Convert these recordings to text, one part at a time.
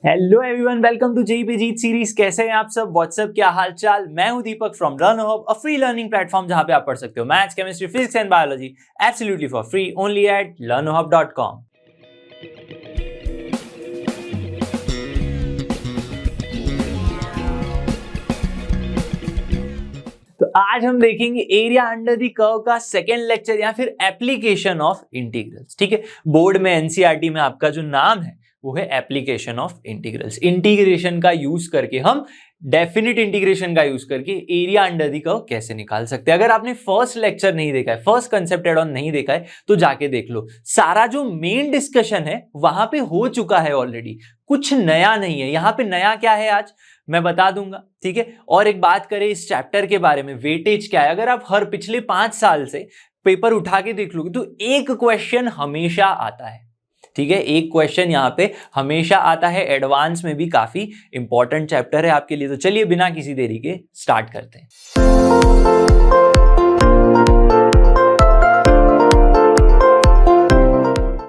Hello everyone, welcome to JEE पे जीत series. कैसे हैं आप सब? व्हाट्सएप, क्या हाल चाल? मैं हूं Deepak from Learnohub, a free learning platform जहां पे आप पढ़ सकते हो maths, chemistry, physics and biology absolutely for free only at learnohub.com। तो आज हम देखेंगे एरिया अंडर द कर्व का सेकेंड लेक्चर या फिर एप्लीकेशन ऑफ इंटीग्रल्स। ठीक है, बोर्ड में एनसीईआरटी में आपका जो नाम है वो है एप्लीकेशन ऑफ इंटीग्रल्स। इंटीग्रेशन का यूज करके हम डेफिनिट इंटीग्रेशन का यूज करके एरिया अंडर द कर्व कैसे निकाल सकते हैं। अगर आपने फर्स्ट लेक्चर नहीं देखा है, फर्स्ट कंसेप्ट एड ऑन नहीं देखा है, तो जाके देख लो। सारा जो मेन डिस्कशन है वहां पे हो चुका है ऑलरेडी, कुछ नया नहीं है। यहां पे नया क्या है आज मैं बता दूंगा। ठीक है, और एक बात करें इस चैप्टर के बारे में, वेटेज क्या है। अगर आप हर पिछले 5 साल से पेपर उठा के देख लोगे तो एक क्वेश्चन हमेशा आता है। ठीक है, एक क्वेश्चन यहां पे हमेशा आता है। एडवांस में भी काफी इंपॉर्टेंट चैप्टर है आपके लिए। तो चलिए बिना किसी देरी के स्टार्ट करते हैं।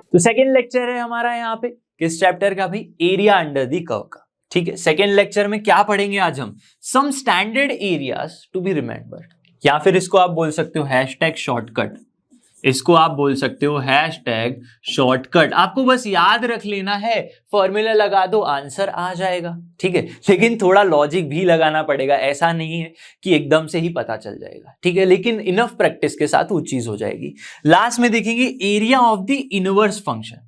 तो सेकेंड लेक्चर है हमारा यहाँ पे किस चैप्टर का भाई? एरिया अंडर द कर्व का। ठीक है, सेकेंड लेक्चर में क्या पढ़ेंगे आज हम? Some standard areas to be remembered, या फिर इसको आप बोल सकते हो हैशटैग शॉर्टकट। इसको आप बोल सकते हो हैशटैग शॉर्टकट। आपको बस याद रख लेना है, फॉर्मूला लगा दो, आंसर आ जाएगा। ठीक है, लेकिन थोड़ा लॉजिक भी लगाना पड़ेगा। ऐसा नहीं है कि एकदम से ही पता चल जाएगा। ठीक है, लेकिन इनफ प्रैक्टिस के साथ वो चीज हो जाएगी। लास्ट में देखेंगे area of the inverse function.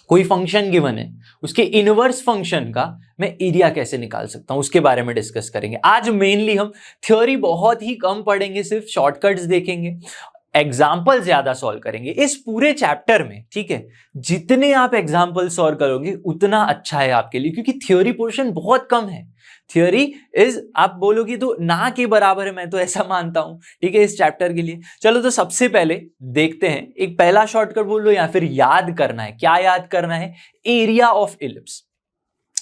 कोई फंक्शन गिवन है, उसके इनवर्स फंक्शन का मैं एरिया कैसे निकाल सकता हूं, उसके बारे में डिस्कस करेंगे। आज मेनली हम थ्योरी बहुत ही कम पढ़ेंगे, सिर्फ शॉर्टकट्स देखेंगे, एग्जाम्पल ज्यादा सॉल्व करेंगे इस पूरे चैप्टर में। ठीक है, जितने आप एग्जाम्पल सॉल्व करोगे उतना अच्छा है आपके लिए, क्योंकि थ्योरी पोर्शन बहुत कम है। थ्योरी इज, आप बोलोगे तो ना के बराबर है, मैं तो ऐसा मानता हूं। ठीक है, इस चैप्टर के लिए चलो तो सबसे पहले देखते हैं। एक पहला शॉर्टकट बोल लो, या फिर याद करना है। क्या याद करना है? Area of ellipse.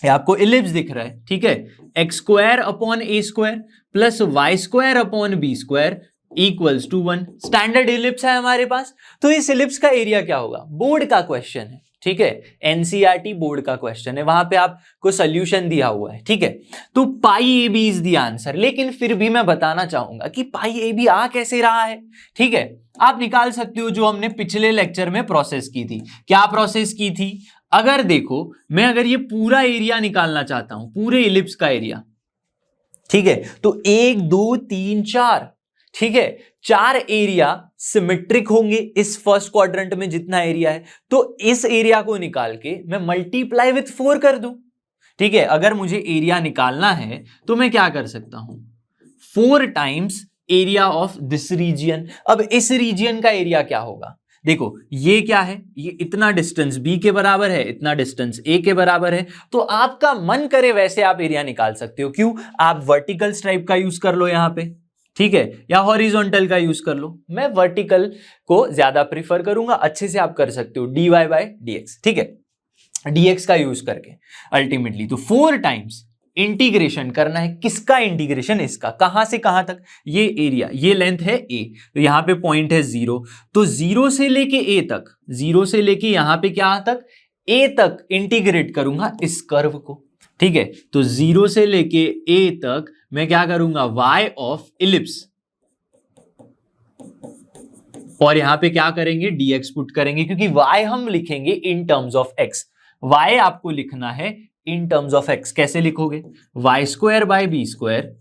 आपको इलिप्स दिख रहा है, ठीक है, x square upon a square plus y square upon b square equals to 1। Standard ellipse है हमारे पास। तो इस इलिप्स का एरिया क्या होगा? बोर्ड का क्वेश्चन है। ठीक है, एनसीईआरटी बोर्ड का क्वेश्चन है, वहां पे आपको सोल्यूशन दिया हुआ है। ठीक है, तो pi A B is the answer. लेकिन फिर भी मैं बताना चाहूंगा कि पाई ए बी आ कैसे रहा है। ठीक है, आप निकाल सकते हो जो हमने पिछले लेक्चर में प्रोसेस की थी। क्या प्रोसेस की थी? अगर देखो, मैं अगर ये पूरा एरिया निकालना चाहता हूं, पूरे इलिप्स का एरिया, ठीक है, तो 1 2 3 4, ठीक है, 4 एरिया सिमेट्रिक होंगे इस फर्स्ट क्वाड्रेंट में जितना एरिया है। तो इस एरिया को निकाल के मैं मल्टीप्लाई विथ 4 कर दूं। ठीक है, अगर मुझे एरिया निकालना है तो मैं क्या कर सकता हूं? 4 times area of this region. अब इस रीजियन का एरिया क्या होगा? देखो, ये क्या है? ये इतना डिस्टेंस b के बराबर है, इतना डिस्टेंस a के बराबर है। तो आपका मन करे वैसे आप एरिया निकाल सकते हो। क्यों? आप वर्टिकल स्ट्राइप का यूज कर लो यहां पे, ठीक है, या हॉरिजॉन्टल का यूज कर लो। मैं वर्टिकल को ज्यादा प्रीफर करूंगा। अच्छे से आप कर सकते हो dy बाय dx। ठीक है, dx का यूज करके अल्टीमेटली तो 4 टाइम्स इंटीग्रेशन करना है। किसका इंटीग्रेशन? इसका। कहां से कहां तक? ये एरिया, ये लेंथ है a, तो यहां पे पॉइंट है 0, तो 0 से लेके a तक, 0 से लेके यहां पे क्या तक? a तक इंटीग्रेट करूंगा इस कर्व को। ठीक है, तो 0 से लेके a तक मैं क्या करूंगा? y ऑफ इलिप्स, और यहां पे क्या करेंगे? dx पुट करेंगे, क्योंकि y हम लिखेंगे in terms of x। y आपको लिखना है इन टर्म्स ऑफ x। कैसे लिखोगे? Y square by B square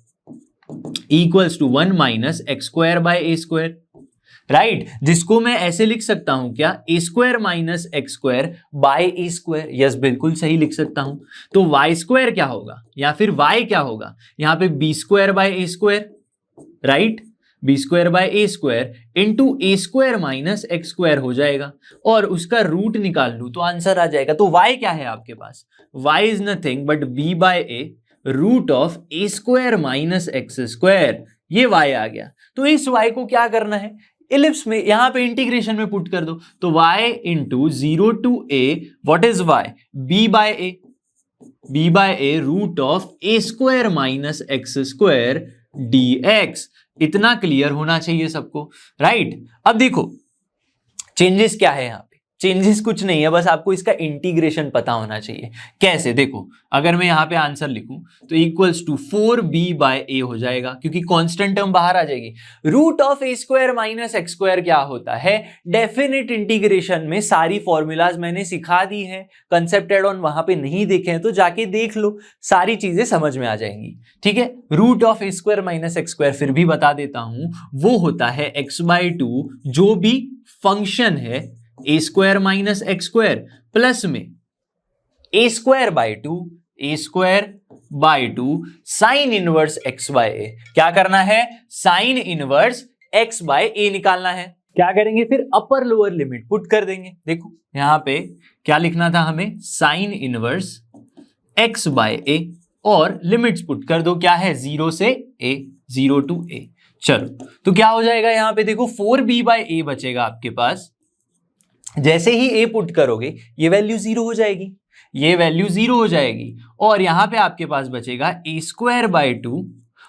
equals to 1 minus x square by A square, right, जिसको मैं ऐसे लिख सकता हूं क्या? A square minus x square by A square. Yes, बिल्कुल सही लिख सकता हूं। तो वाई स्क्वायर क्या होगा, या फिर वाई क्या होगा? यहां पे b square by A square, right, b square by A square into a square minus x square हो जाएगा, और उसका रूट निकाल लूं तो आंसर आ जाएगा। तो y क्या है आपके पास? y is nothing but b by a root of a square minus x square. ये y आ गया। तो इस y को क्या करना है? इलिप्स में यहां पे इंटीग्रेशन में पुट कर दो। तो y into 0 to a, what is y? b by a root of a square minus x square dx। इतना क्लियर होना चाहिए सबको, राइट। अब देखो चेंजेस क्या है यहां पे। चेंजेस कुछ नहीं है, बस आपको इसका इंटीग्रेशन पता होना चाहिए। कैसे, देखो अगर मैं यहाँ पे आंसर लिखूं तो इक्वल्स टू 4b/a हो जाएगा, क्योंकि कांस्टेंट टर्म बाहर आ जाएगी। Root of a square minus x square क्या होता है, डेफिनेट इंटीग्रेशन में सारी फॉर्मूलाज मैंने सिखा दी है, कंसेप्ट एड ऑन वहां पे नहीं देखे हैं तो जाके देख लो, सारी चीजें समझ में आ जाएंगी। ठीक है, root of a square minus x square फिर भी बता देता हूं, वो होता है x/2 जो भी फंक्शन है a square minus x square plus में a square by two sine inverse x/a। क्या करना है, साइन इनवर्स x/a निकालना है। क्या करेंगे फिर, अपर लोअर लिमिट पुट कर देंगे। देखो यहां पे क्या लिखना था हमें, साइन इनवर्स x/a और लिमिट्स पुट कर दो, क्या है 0 से a, 0 to a। चलो तो क्या हो जाएगा, यहां पे देखो 4b/a बचेगा आपके पास। जैसे ही a पुट करोगे ये वैल्यू 0 हो जाएगी, ये वैल्यू 0 हो जाएगी, और यहां पे आपके पास बचेगा a स्क्वायर बाय 2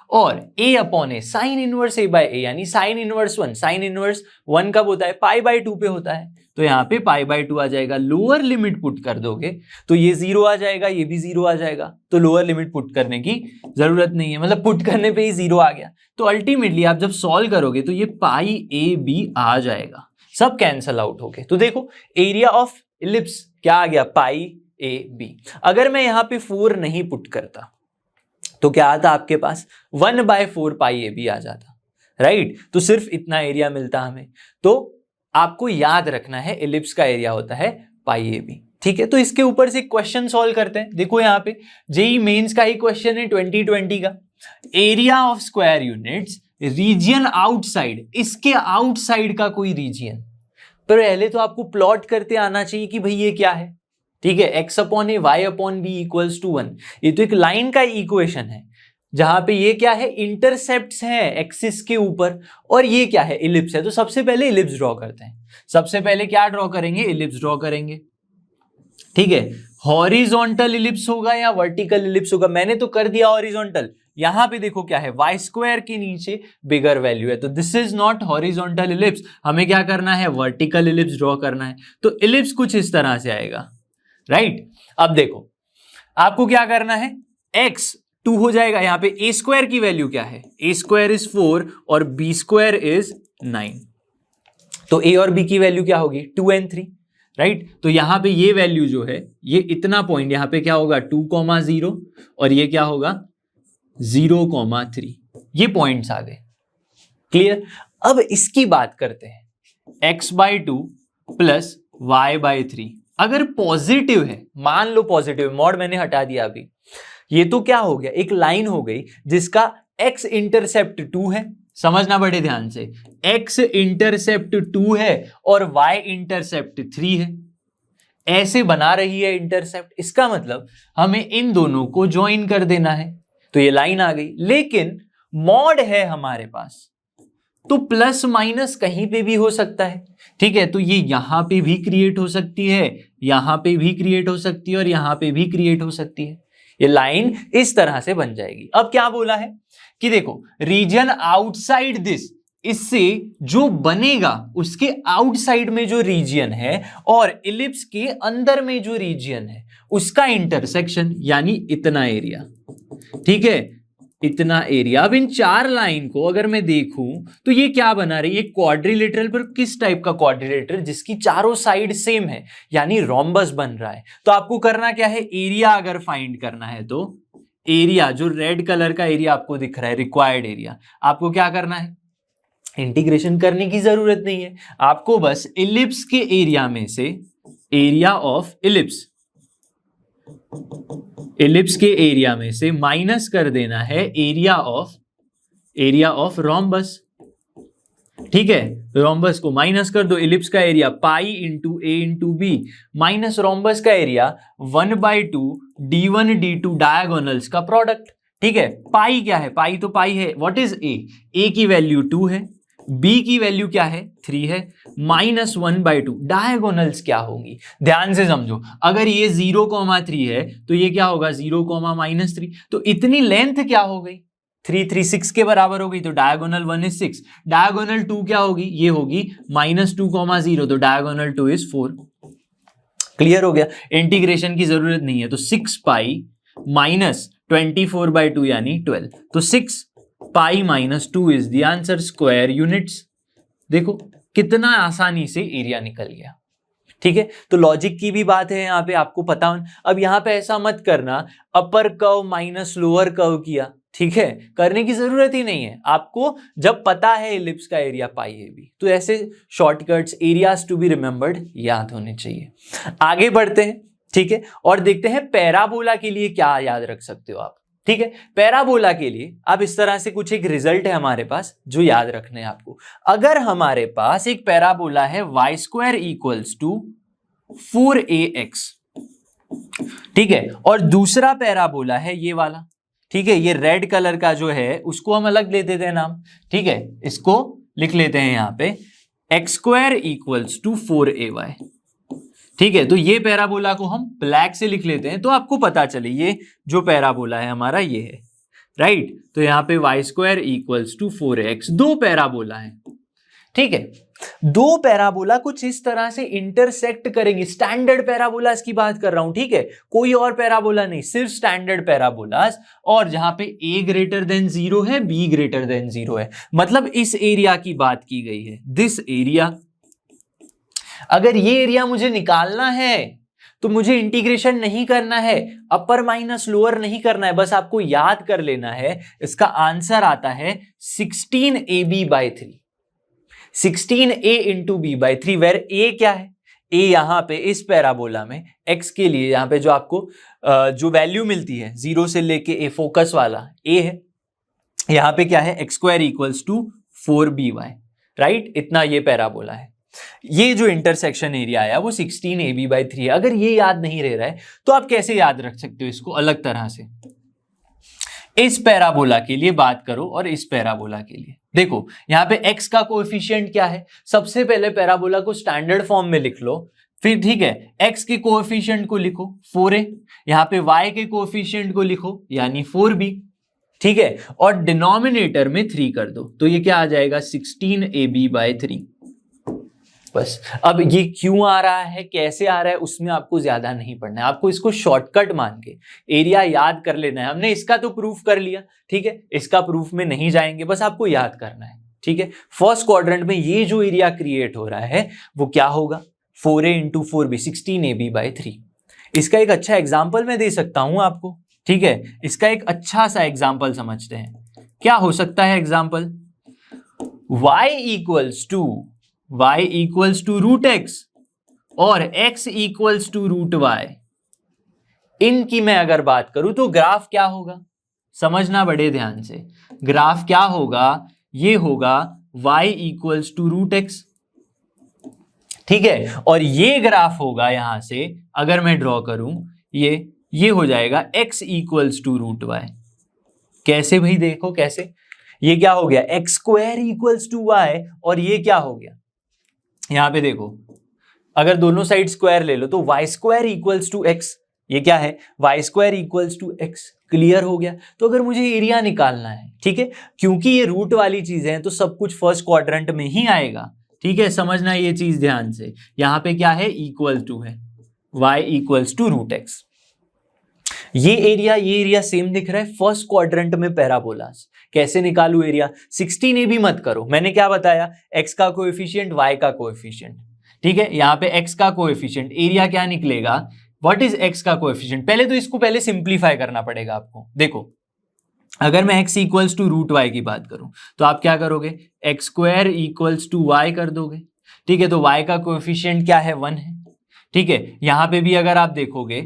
और a upon A sine inverse a/a, यानी साइन इनवर्स 1। साइन इनवर्स 1 कब होता है, π/2 पे होता है, तो यहाँ पे π/2 आ जाएगा। लोअर लिमिट पुट कर दोगे तो ये 0 आ जाएगा, ये भी 0 आ जाएगा, तो लोअर लिमिट पुट करने की जरूरत नहीं है, मतलब पुट करने पे ही 0 आ गया। तो अल्टीमेटली आप जब सॉल्व करोगे तो ये π/a/b आ जाएगा, सब कैंसल आउट हो गए। तो देखो एरिया ऑफ इलिप्स क्या आ गया, π/a/b। अगर मैं यहाँ पे 4 नहीं पुट करता तो क्या आता आपके पास, 1/4 π/a/b आ जाता, राइट। तो सिर्फ इतना एरिया मिलता हमें। तो आपको याद रखना है इलिप्स का एरिया होता है π/a/b। ठीक है, तो इसके ऊपर से क्वेश्चन सॉल्व करते हैं। देखो यहाँ पे जेईई मेंस का ही क्वेश्चन है 2020 का, area of square units region outside, इसके आउटसाइड का कोई रीजन। पर पहले तो आपको प्लॉट करते आना चाहिए कि भाई ये क्या है। ठीक है, x/a y/b इक्वल्स टू 1, ये तो एक लाइन का इक्वेशन है जहां पे ये क्या है, इंटरसेप्ट्स हैं एक्सिस के ऊपर, और ये क्या है, इलिप्स है। तो सबसे पहले इलिप्स ड्रॉ करते हैं। सबसे पहले क्या ड्रॉ करेंगे, इलिप्स ड्रॉ करेंगे। ठीक है, हॉरिजॉन्टल इलिप्स होगा या वर्टिकल इलिप्स होगा, मैंने तो कर दिया हॉरिजॉन्टल। यहां पे देखो क्या है, वाई स्क्वायर के नीचे बिगर वैल्यू है, तो this is not horizontal ellipse. हमें क्या करना है, वर्टिकल इलिप्स ड्रॉ करना है। तो इलिप्स कुछ इस तरह से आएगा, राइट। अब देखो आपको क्या करना है, x2 हो जाएगा, यहां पे a स्क्वायर की वैल्यू क्या है, a स्क्वायर इज 4 और b स्क्वायर इज 9, तो a और b की वैल्यू क्या होगी, 2 and 3, राइट। तो यहां पे ये वैल्यू जो है, ये इतना पॉइंट यहां पे क्या होगा 2,0 और ये क्या होगा 0,3, ये पॉइंट्स आ गए। क्लियर। अब इसकी बात करते हैं, x/2 प्लस y/3 अगर पॉजिटिव है, मान लो पॉजिटिव, मॉड मैंने हटा दिया अभी, ये तो क्या हो गया, एक लाइन हो गई जिसका x इंटरसेप्ट 2 है। समझना बड़े ध्यान से, x इंटरसेप्ट 2 है और y इंटरसेप्ट 3 है, ऐसे बना रही है इंटरसेप्ट। इसका मतलब हमें इन दोनों को ज्वाइन कर देना है, तो ये लाइन आ गई। लेकिन मॉड है हमारे पास, तो प्लस माइनस कहीं पे भी हो सकता है। ठीक है, तो ये यहां पे भी क्रिएट हो सकती है, यहां पे भी क्रिएट हो सकती है और यहां पे भी क्रिएट हो सकती है। ये लाइन इस तरह से बन जाएगी। अब क्या बोला है कि देखो रीजन आउटसाइड दिस, इससे जो बनेगा उसके आउटसाइड में जो रीजन है और इलिप्स के अंदर में जो रीजन है उसका इंटरसेक्शन, यानी इतना एरिया। ठीक है, इतना एरिया। अब इन चार लाइन को अगर मैं देखूं तो ये क्या बना रही है, क्वाड्रिलेटरल, पर किस टाइप का क्वाड्रिलेटरल, जिसकी चारों साइड सेम है, यानी रोम्बस बन रहा है। तो आपको करना क्या है, एरिया अगर फाइंड करना है तो एरिया, जो रेड कलर का एरिया आपको दिख रहा है रिक्वायर्ड एरिया, आपको क्या करना है, इंटीग्रेशन करने की जरूरत नहीं है, आपको बस इलिप्स के एरिया में से एरिया ऑफ इलिप्स, इलिप्स के एरिया में से माइनस कर देना है एरिया ऑफ रोम्बस। ठीक है, रोम्बस को माइनस कर दो, इलिप्स का एरिया पाई इंटू ए इंटू बी माइनस रोम्बस का एरिया 1/2 d1 d2 डायगोनल्स का प्रोडक्ट। ठीक है, पाई क्या है, पाई तो पाई है, व्हाट इज ए की वैल्यू 2 है, बी की वैल्यू क्या है 3 है, माइनस 1/2 डायगोनल्स क्या होंगी, ध्यान से समझो। अगर ये 0,3 है तो ये क्या होगा 0,-3, तो इतनी लेंथ क्या हो गई 3 6 के बराबर हो गई, तो डायगोनल 1 is 6, डायगोनल 2 क्या होगी, ये होगी -2,0, तो डायगोनल 2 is 4। क्लियर हो गया, इंटीग्रेशन की जरूरत नहीं है। तो 6 पाई माइनस 24/2 यानी 12, तो 6 pi minus 2 is the answer, square units. देखो कितना आसानी से एरिया निकल गया, ठीक है। तो लॉजिक की भी बात है यहाँ पे, आपको पता हो। अब यहाँ पे ऐसा मत करना upper curve minus lower curve किया, ठीक है, करने की जरूरत ही नहीं है आपको, जब पता है इलिप्स का एरिया पाई है भी। तो ऐसे shortcuts, areas to be remembered याद होने चाहिए। आगे बढ़ते हैं, ठीक है, और देखते हैं पैराबोला के लिए क्या याद रख सकते हो आप, ठीक है। पैराबोला के लिए अब इस तरह से कुछ एक रिजल्ट है हमारे पास जो याद रखने हैं आपको। अगर हमारे पास एक पैराबोला है y² इक्वल्स टू 4ax, ठीक है, और दूसरा पैराबोला है ये वाला, ठीक है, ये रेड कलर का जो है उसको हम अलग ले देते हैं नाम, ठीक है, इसको लिख लेते हैं यहां पे x² इक्वल्स टू 4ay, ठीक है। तो ये पैराबोला को हम ब्लैक से लिख लेते हैं तो आपको पता चले ये जो पैराबोला है हमारा ये है, राइट। तो यहाँ पे y² इक्वल्स टू 4x, दो पैराबोला है, ठीक है। दो पैराबोला कुछ इस तरह से इंटरसेक्ट करेंगे, स्टैंडर्ड पैराबोलास की बात कर रहा हूं, ठीक है, कोई और पैराबोला नहीं, सिर्फ स्टैंडर्ड पैराबोलास, और जहां पे a ग्रेटर देन 0 है, b ग्रेटर देन 0 है, मतलब इस एरिया की बात की गई है, दिस एरिया। अगर ये एरिया मुझे निकालना है तो मुझे इंटीग्रेशन नहीं करना है, अपर माइनस लोअर नहीं करना है, बस आपको याद कर लेना है। इसका आंसर आता है 16ab/3, 16a into b/3, where a क्या है, a यहां पे इस पैराबोला में x के लिए यहां पे जो आपको जो वैल्यू मिलती है 0 से लेके a, फोकस वाला a है, यहां पे क्या है x² equals to 4by, right, इतना ये पैराबोला है। ये जो इंटरसेक्शन एरिया आया वो 16ab/3 है। अगर ये याद नहीं रह रहा है तो आप कैसे याद रख सकते हो इसको अलग तरह से, इस पैराबोला के लिए बात करो और इस पैराबोला के लिए। देखो यहाँ पे x का कोएफिशिएंट क्या है, सबसे पहले पैराबोला को स्टैंडर्ड फॉर्म में लिख लो, फिर ठीक है x के कोएफिशिएंट को लिखो 4a, यहाँ पे y के कोएफिशिएंट को लिखो यानी 4b, ठीक है, और डिनोमिनेटर में 3 कर दो, तो ये क्या आ जाएगा 16ab/3। बस अब ये क्यों आ रहा है, कैसे आ रहा है, उसमें आपको ज्यादा नहीं पढ़ना है, आपको इसको शॉर्टकट मान के एरिया याद कर लेना है। हमने इसका तो प्रूफ कर लिया, ठीक है, इसका प्रूफ में नहीं जाएंगे, बस आपको याद करना है, ठीक है। फर्स्ट क्वाड्रेंट में ये जो एरिया क्रिएट हो रहा है वो क्या होगा, 4a इंटू 4b, 16ab/3। इसका एक अच्छा एग्जाम्पल मैं दे सकता हूं आपको, ठीक है, इसका एक अच्छा सा एग्जाम्पल समझते हैं। क्या हो सकता है example, y equals to root x और x equals to root y, इनकी मैं अगर बात करूं तो ग्राफ क्या होगा, समझना बड़े ध्यान से, ग्राफ क्या होगा, ये होगा y equals to root x, ठीक है, और ये ग्राफ होगा यहां से अगर मैं ड्रॉ करूं ये हो जाएगा x equals to root y. कैसे भाई, देखो कैसे, ये क्या हो गया x² इक्वल्स टू वाई, और ये क्या हो गया, यहां पे देखो अगर दोनों साइड स्क्वायर ले लो तो y² इक्वल्स टू x, ये क्या है y² equals to x, clear हो गया। तो अगर मुझे एरिया निकालना है, ठीक है, क्योंकि ये रूट वाली चीजें हैं तो सब कुछ फर्स्ट क्वाड्रेंट में ही आएगा, ठीक है, समझना ये चीज ध्यान से। यहां पे क्या है, इक्वल टू है y equals to root x, ये एरिया सेम दिख रहा है फर्स्ट क्वाड्रेंट में पैराबोलास। कैसे निकालू एरिया, 16ab मत करो, मैंने क्या बताया, x का कोएफिशिएंट y का कोएफिशिएंट, ठीक है, यहाँ पे x का कोएफिशिएंट, एरिया क्या निकलेगा, व्हाट इज x का कोएफिशिएंट, पहले तो इसको पहले सिंप्लीफाई करना पड़ेगा आपको। देखो अगर मैं x equals to root y की बात करूं तो आप क्या करोगे, x² इक्वल्स टू वाई कर दोगे, ठीक है, तो y का कोएफिशिएंट क्या है 1 है, ठीक है, यहां पे भी अगर आप देखोगे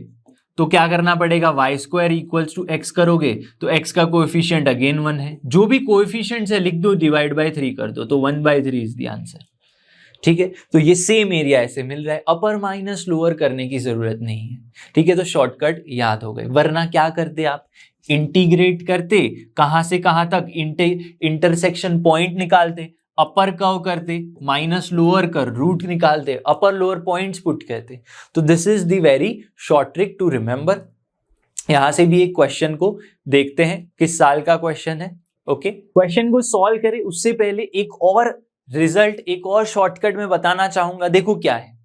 तो क्या करना पड़ेगा, y² इक्वल्स टू x करोगे तो x का कोएफिशिएंट अगेन 1 है, जो भी कोएफिशिएंट्स है लिख दो, डिवाइड बाय 3 कर दो, तो 1/3 इज द आंसर, ठीक है। तो ये सेम एरिया ऐसे मिल रहा है, अपर माइनस लोअर करने की जरूरत नहीं है, ठीक है, तो शॉर्टकट याद हो गए, वरना क्या करते आप, इंटीग्रेट करते, कहां से कहां तक, इंटरसेक्शन पॉइंट निकालते, अपर कर्व करते, माइनस लोअर कर रूट निकालते, अपर लोअर पॉइंट्स पुट करते। तो this is the very short trick to remember. यहां से भी एक क्वेश्चन को देखते हैं, किस साल का क्वेश्चन है, ओके। क्वेश्चन को सॉल्व करें उससे पहले एक और रिजल्ट, एक और शॉर्टकट में बताना चाहूंगा। देखो क्या है,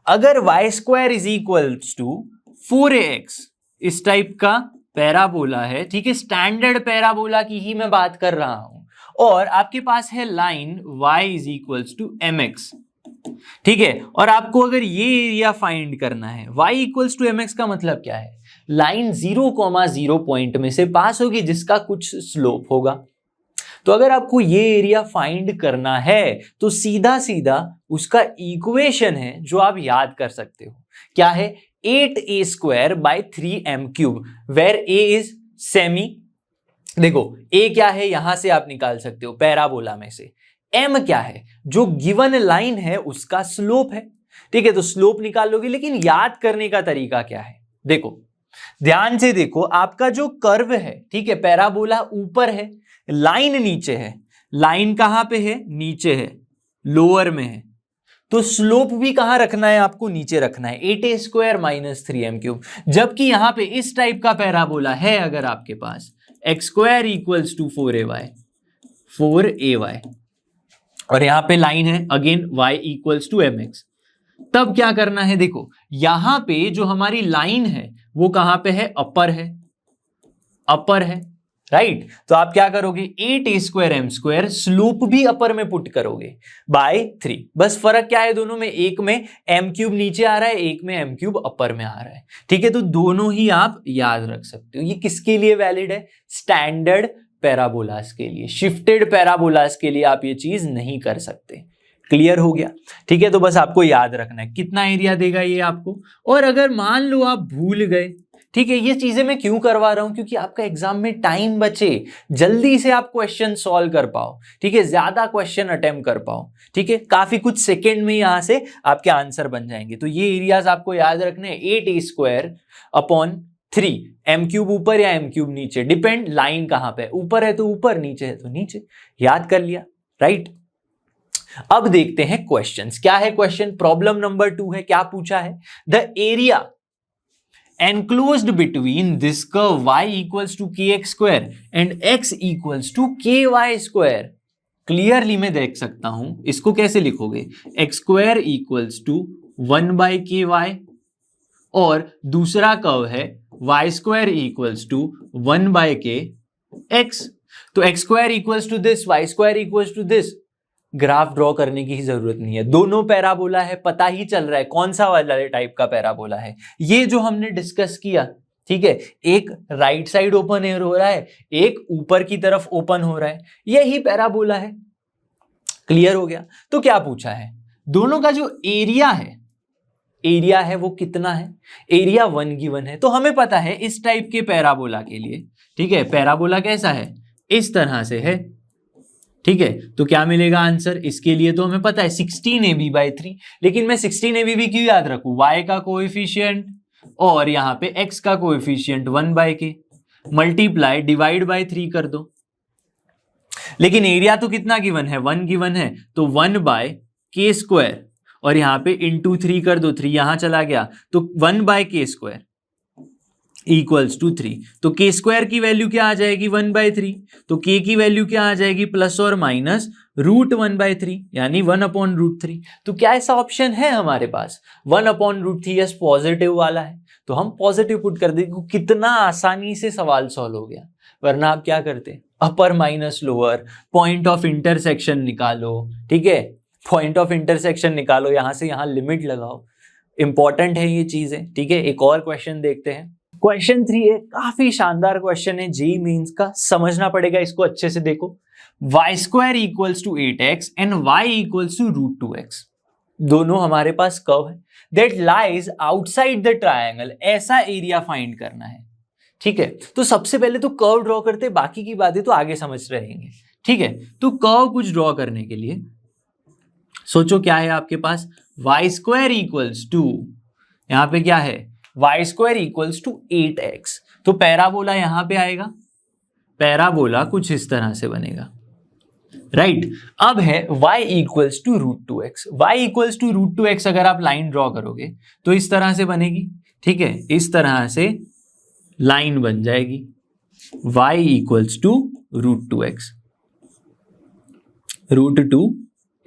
अगर y square is equals to 4ax इस टाइप का पैराबोला है, ठीक है, स्टैंडर्ड पैराबोला की ही मैं बात कर रहा हूं, और आपके पास है line y is equals to mx, ठीक है, और आपको अगर ये एरिया फाइंड करना है, y इक्वल्स टू mx का मतलब क्या है, लाइन 0,0 पॉइंट में से पास होगी जिसका कुछ स्लोप होगा। तो अगर आपको ये एरिया फाइंड करना है तो सीधा सीधा उसका इक्वेशन है जो आप याद कर सकते हो, क्या है, 8a square by 3m cube, where a is semi. देखो a क्या है यहां से आप निकाल सकते हो पैराबोला में से, m क्या है, जो गिवन लाइन है उसका स्लोप है, ठीक है, तो स्लोप निकाल लोगे। लेकिन याद करने का तरीका क्या है, देखो ध्यान से देखो, आपका जो कर्व है, ठीक है, पैराबोला ऊपर है, लाइन नीचे है, लाइन कहां पे है, नीचे है, लोअर में है, तो स्लोप भी कहां रखना है, आपको नीचे रखना है, 8a square minus 3m cube. जबकि यहां पे इस टाइप का पैराबोला है अगर आपके पास, x square equals to 4ay, और यहां पे लाइन है again y equals to mx, तब क्या करना है, देखो यहां पे जो हमारी लाइन है वो कहां पे है, अपर है, अपर है, राइट, तो आप क्या करोगे, 8a square m square, slope भी अपर में पुट करोगे बाय 3। बस फर्क क्या है दोनों में, एक में m क्यूब नीचे आ रहा है, एक में m क्यूब अपर में आ रहा है, ठीक है, तो दोनों ही आप याद रख सकते हो। ये किसके लिए वैलिड है, स्टैंडर्ड पैराबोलास के लिए, शिफ्टेड पैराबोलास के लिए आप ये चीज नहीं कर सकते। क्लियर हो गया, ठीक है, तो बस आपको याद रखना है कितना एरिया देगा ये आपको। और अगर मान लो आप भूल गए, ठीक है, ये चीजें मैं क्यों करवा रहा हूं, क्योंकि आपका एग्जाम में टाइम बचे, जल्दी से आप क्वेश्चन सॉल्व कर पाओ, ठीक है, ज्यादा क्वेश्चन अटेम्प्ट कर पाओ, ठीक है, काफी कुछ सेकंड में यहां से आपके आंसर बन जाएंगे। तो ये एरियाज आपको याद रखने हैं, 8a square upon 3, m cube ऊपर या m क्यूब नीचे, डिपेंड लाइन कहां पे, ऊपर है तो ऊपर, नीचे है तो नीचे, याद कर लिया, राइट। अब देखते हैं क्वेश्चंस, क्या है क्वेश्चन, प्रॉब्लम नंबर 2 है, क्या पूछा है, the area enclosed between this curve y equals to kx square and x equals to ky square, clearly मैं देख सकता हूं, इसको कैसे लिखोगे, x square equals to 1 by ky, और दूसरा कर्व है y square equals to 1 by kx, तो x square equals to this, y square equals to this, graph draw करने की ही जरूरत नहीं है, दोनों पैराबोला है, पता ही चल रहा है कौन सा वाला टाइप का पैराबोला है, ये जो हमने डिस्कस किया, ठीक है, एक राइट साइड ओपन एयर हो रहा है, एक ऊपर की तरफ ओपन हो रहा है, यही पैराबोला है। क्लियर हो गया, तो क्या पूछा है, दोनों का जो एरिया है वो कितना है, एरिया 1 गिवन है, तो हमें पता है इस टाइप के पैराबोला के लिए, ठीक है, पैराबोला कैसा है, इस तरह से है, ठीक है, तो क्या मिलेगा आंसर, इसके लिए तो हमें पता है 16ab/3, लेकिन मैं 16ab भी क्यों याद रखूं, y का कोएफिशिएंट और यहां पे x का coefficient 1/k, multiply divide by 3 कर दो, लेकिन एरिया तो कितना गिवन है, 1 गिवन है, तो 1/k स्क्वायर, और यहां पे इंटू 3 कर दो, 3 यहां चला गया, तो 1/k स्क्वायर इक्वल्स टू 3, तो k स्क्वायर की वैल्यू क्या आ जाएगी, 1/3, तो k की वैल्यू क्या आ जाएगी, प्लस और माइनस √1/3, यानी 1/√3। तो क्या ऐसा ऑप्शन है हमारे पास, 1/√3, यस पॉजिटिव वाला है, तो हम पॉजिटिव पुट कर देंगे। कितना आसानी से सवाल सॉल्व हो गया, वरना आप क्या करते, अपर minus lower, point of intersection निकालो, ठीक है, पॉइंट ऑफ इंटरसेक्शन निकालो, यहां से यहां लिमिट लगाओ, इंपॉर्टेंट है ये चीजें, ठीक है। एक और क्वेश्चन देखते हैं, क्वेश्चन 3 है, काफी शानदार क्वेश्चन है, जेईई मेंस का, समझना पड़ेगा इसको अच्छे से। देखो y square equals to 8x and y equals to √2x, दोनों हमारे पास कर्व है that lies outside the triangle, ऐसा एरिया फाइंड करना है, ठीक है। तो सबसे पहले तो कर्व ड्रॉ करते, बाकी की बातें तो आगे समझ रहेंगे, ठीक है। तो कर्व कुछ ड्रॉ करने के लिए सोचो क्या है आपके पास, y स्क्वायर इक्वल्स टू, यहां पे क्या है, y square equals to 8x, तो पैराबोला यहां पे आएगा, पैराबोला कुछ इस तरह से बनेगा, राइट। अब है y equals to √2x, y equals to √2x अगर आप लाइन ड्रॉ करोगे तो इस तरह से बनेगी, ठीक है, इस तरह से लाइन बन जाएगी, y equals to √2x, √2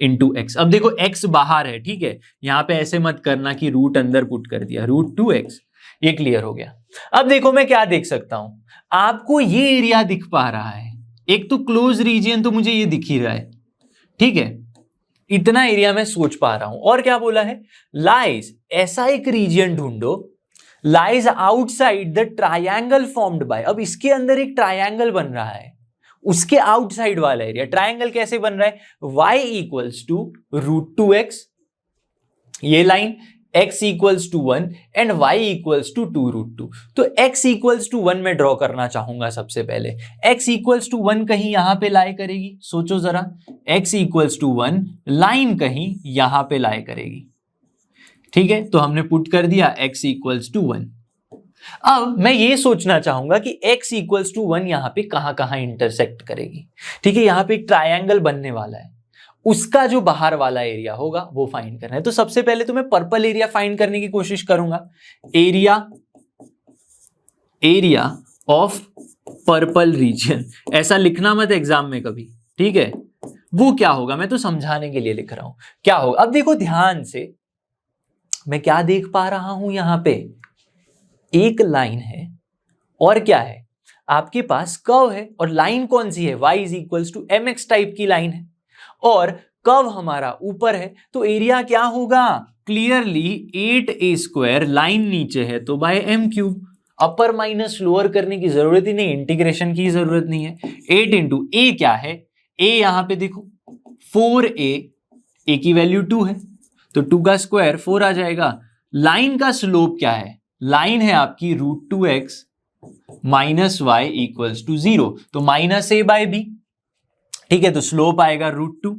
into x. अब देखो x बाहर है, ठीक है, यहां पे ऐसे मत करना कि रूट अंदर पुट कर दिया, √2x, ये क्लियर हो गया। अब देखो मैं क्या देख सकता हूं, आपको ये एरिया दिख पा रहा है, एक तो क्लोज रीजन तो मुझे ये दिख ही रहा है, ठीक है, इतना एरिया मैं सोच पा रहा हूं। और क्या बोला है, लाइज, ऐसा एक रीजन ढूंढो, lies outside the triangle formed by, अब इसके अंदर एक ट्रायंगल बन रहा है, उसके आउटसाइड वाला एरिया। ट्रायंगल कैसे बन रहा है, y इक्वल्स टू √2x, ये line, x equals to 1 and y equals to 2√2। तो x इक्वल्स टू 1 में ड्रॉ करना चाहूंगा सबसे पहले। x इक्वल्स टू 1 कहीं यहां पे लाई करेगी, सोचो जरा, x इक्वल्स टू 1 लाइन कहीं यहां पे लाई करेगी, ठीक है, तो हमने पुट कर दिया x इक्वल्स टू 1। अब मैं ये सोचना चाहूंगा कि x इक्वल्स टू 1 यहां पे कहां कहां इंटरसेक्ट करेगी, ठीक है, यहां पे एक ट्रायंगल बनने वाला है, उसका जो बाहर वाला एरिया होगा वो फाइंड करना है। तो सबसे पहले तो मैं पर्पल एरिया फाइंड करने की कोशिश करूंगा, एरिया ऑफ पर्पल रीजन, ऐसा लिखना मत एग्जाम में कभी, ठीक है, वो क्या होगा मैं तो समझाने के लिए लिख रहा हूं, क्या होगा। अब देखो ध्यान से, मैं क्या देख पा रहा हूं, यहां पे एक लाइन है और क्या है, आपके पास कर्व है, और लाइन कौन सी है, y is equals to mx type की लाइन है, और कर्व हमारा ऊपर है, तो एरिया क्या होगा, क्लियरली 8a², लाइन नीचे है तो बाय m³। अपर माइनस लोअर करने की जरूरत ही नहीं, इंटीग्रेशन की जरूरत नहीं है। 8 इंटू ए क्या है, a यहां पे देखो 4a, a की वैल्यू 2 है तो 2 का स्क्वायर 4 आ जाएगा। लाइन का स्लोप क्या है, लाइन है आपकी √2x minus y equals to 0, तो -a/b, ठीक है, तो स्लोप आएगा √2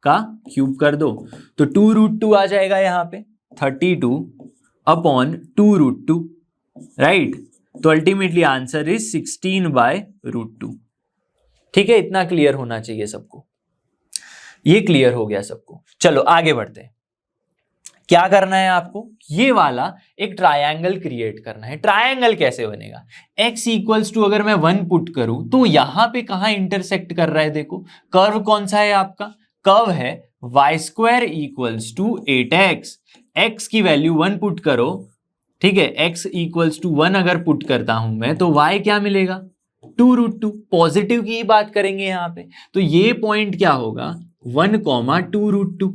का क्यूब कर दो तो 2√2 आ जाएगा यहां पे, 32 अपॉन 2√2, राइट, तो अल्टीमेटली आंसर इज 16/√2, ठीक है, इतना क्लियर होना चाहिए सबको, ये क्लियर हो गया सबको। चलो आगे बढ़ते हैं, क्या करना है आपको, ये वाला एक ट्रायंगल क्रिएट करना है। ट्रायंगल कैसे बनेगा, x इक्वल्स टू, अगर मैं 1 पुट करूं तो यहां पे कहां इंटरसेक्ट कर रहा है, देखो कर्व कौन सा है आपका, कर्व है y² equals to 8x, x की वैल्यू 1 पुट करो, ठीक है, x इक्वल्स टू 1 अगर पुट करता हूं मैं तो y क्या मिलेगा, 2√2, पॉजिटिव की ही बात करेंगे यहां पे, तो ये पॉइंट क्या होगा 1, 2√2,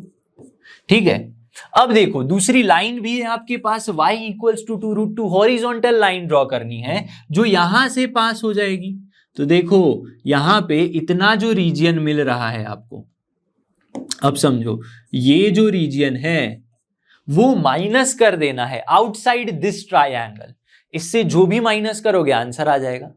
ठीक है। अब देखो दूसरी लाइन भी है आपके पास, y equals to 2√2, horizontal line draw करनी है जो यहां से पास हो जाएगी, तो देखो यहां पे इतना जो रीजन मिल रहा है आपको, अब समझो ये जो रीजन है वो माइनस कर देना है आउटसाइड दिस ट्रायंगल, इससे जो भी माइनस करोगे आंसर आ जाएगा,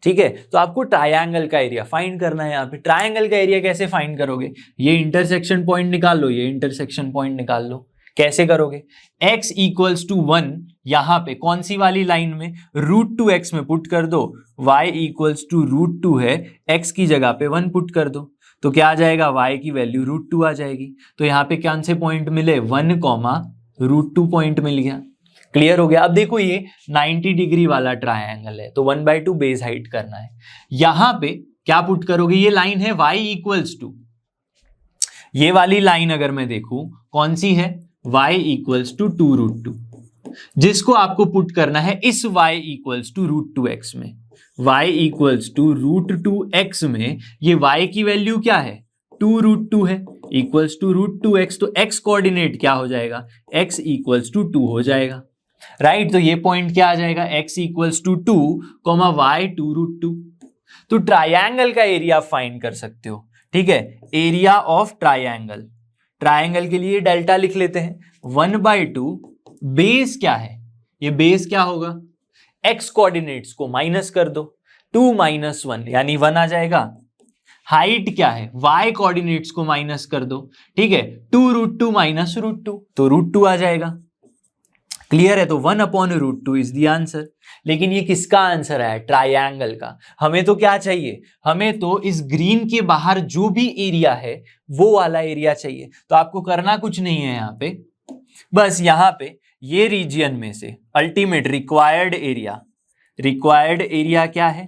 ठीक है। तो आपको ट्रायंगल का एरिया फाइंड करना है। यहाँ पे ट्रायंगल का एरिया कैसे फाइंड करोगे, ये इंटरसेक्शन पॉइंट निकाल लो, ये इंटरसेक्शन पॉइंट निकाल लो, कैसे करोगे, x इक्वल्स टू 1 यहां पे कौन सी वाली लाइन में, √2x में पुट कर दो, y इक्वल्स टू √2 है, x की जगह पे 1 पुट कर दो, तो क्या आ जाएगा, y की वैल्यू √2 आ जाएगी, तो यहाँ पे कौन से पॉइंट मिले, 1, √2 पॉइंट मिल गया, क्लियर हो गया। अब देखो ये 90 डिग्री वाला ट्रायंगल है तो 1/2 बेस हाइट करना है, यहां पे क्या पुट करोगे, ये लाइन है y इक्वल्स टू, ये वाली लाइन अगर मैं देखूं कौन सी है, y इक्वल्स टू 2√2, जिसको आपको पुट करना है इस y इक्वल्स टू √2x में, y इक्वल्स टू √2x में, ये y की वैल्यू क्या है, 2√2 है, इक्वल्स टू √2x, तो x कोऑर्डिनेट क्या हो जाएगा, x इक्वल्स टू 2 हो जाएगा, राइट, तो ये पॉइंट क्या आ जाएगा, x इक्वल्स टू 2, y 2√2। तो ट्रायंगल का एरिया फाइंड कर सकते हो, ठीक है, एरिया ऑफ ट्रायंगल, ट्रायंगल के लिए डेल्टा लिख लेते हैं, 1/2 बेस क्या है, ये बेस क्या होगा, x कोऑर्डिनेट्स को माइनस कर दो, 2 - 1 यानी 1 आ जाएगा, हाइट क्या है, y कोऑर्डिनेट्स को माइनस कर दो, ठीक है, 2√2 - √2 तो √2 आ जाएगा, क्लियर है, तो 1/√2 इज द आंसर। लेकिन ये किसका आंसर है, ट्रायंगल का। हमें तो क्या चाहिए, हमें तो इस ग्रीन के बाहर जो भी एरिया है वो वाला एरिया चाहिए, तो आपको करना कुछ नहीं है यहाँ पे, बस यहाँ पे ये रीजियन में से अल्टीमेट रिक्वायर्ड एरिया क्या है,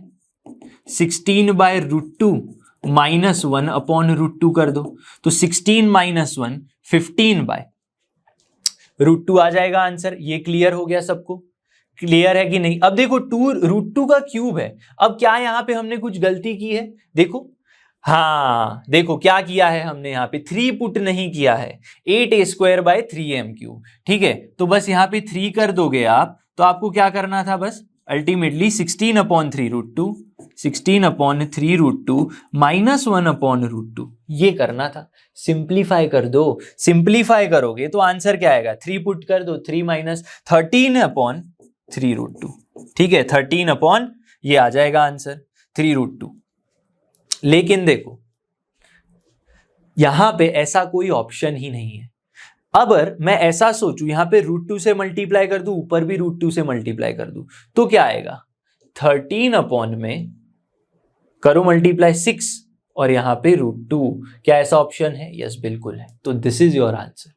16/√2 -1 अपॉन √2 कर दो, तो 16 - 1 15/√2 आ जाएगा आंसर। ये क्लियर हो गया सबको? क्लियर है कि नहीं? अब देखो √2 का क्यूब है। अब क्या यहाँ पे हमने कुछ गलती की है? देखो, हाँ देखो क्या किया है हमने, यहाँ पे 3 पुट नहीं किया है, 8a² / 3m³। ठीक है, तो बस यहाँ पे 3 कर दोगे आप, तो आपको क्या करना था, बस अल्टीमेटली 16/3√2, 16/3√2 -1/√2 ये करना था। सिंप्लीफाई कर दो, सिंप्लीफाई करोगे तो आंसर क्या आएगा, 3 पुट कर दो, 3 - 13/3√2। ठीक है, 13 ये आ जाएगा आंसर 3√2। लेकिन देखो यहां पे ऐसा कोई ऑप्शन ही नहीं है। अब मैं ऐसा सोचूं, यहां पे √2 से मल्टीप्लाई कर दूं, ऊपर भी √2 से मल्टीप्लाई कर दूं, तो क्या आएगा, 13 में करो मल्टीप्लाई 6 और यहां पे √2। क्या ऐसा ऑप्शन है? यस बिल्कुल है। तो दिस इज योर आंसर।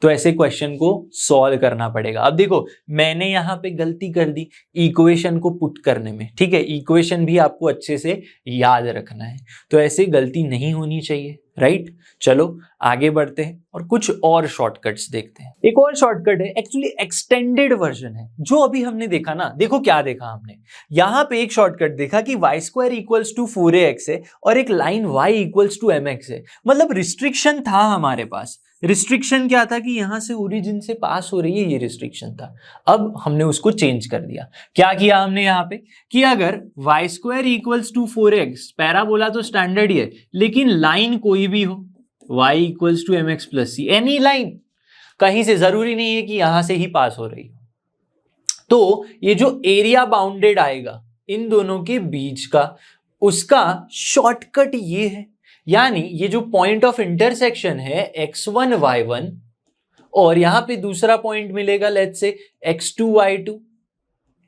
तो ऐसे क्वेश्चन को सॉल्व करना पड़ेगा। अब देखो मैंने यहां पे गलती कर दी इक्वेशन को पुट करने में। ठीक है, इक्वेशन भी आपको अच्छे से याद रखना है, तो ऐसे गलती नहीं होनी चाहिए, राइट। चलो आगे बढ़ते हैं और कुछ और शॉर्टकट्स देखते हैं। एक और शॉर्टकट है, एक्चुअली एक्सटेंडेड वर्जन है, जो अभी हमने देखा ना। देखो क्या देखा हमने, यहां पे एक शॉर्टकट देखा कि y² = 4ax है और एक लाइन y = mx है। मतलब रिस्ट्रिक्शन था हमारे पास। रिस्ट्रिक्शन क्या था कि यहां से ओरिजिन से पास हो रही है, ये रिस्ट्रिक्शन था। अब हमने उसको चेंज कर दिया। क्या किया हमने यहाँ पे कि अगर y² = 4x, पैराबोला तो स्टैंडर्ड ही है, लेकिन लाइन कोई भी हो, y = mx + c, any line, कहीं से, जरूरी नहीं है कि यहां से ही पास हो रही हो, तो ये जो एरिया बाउंडेड आएगा इन दोनों के बीच का, उसका शॉर्टकट ये है। यानी ये जो पॉइंट ऑफ इंटरसेक्शन है x1 y1 और यहां पे दूसरा पॉइंट मिलेगा लेट्स से x2 y2,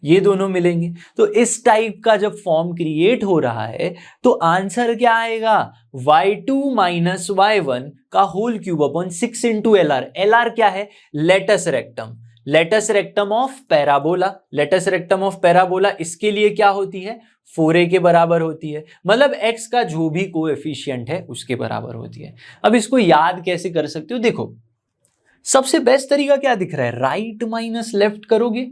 ये दोनों मिलेंगे, तो इस टाइप का जब फॉर्म क्रिएट हो रहा है तो आंसर क्या आएगा, y2 - y1 का whole cube upon 6 × LR। LR क्या है, latus rectum, latus rectum of parabola. Latus rectum of parabola इसके लिए क्या होती है, 4a के बराबर होती है, मतलब x का जो भी कोएफिशिएंट है उसके बराबर होती है। अब इसको याद कैसे कर सकते हो, देखो सबसे बेस्ट तरीका क्या दिख रहा है, राइट माइनस लेफ्ट करोगे।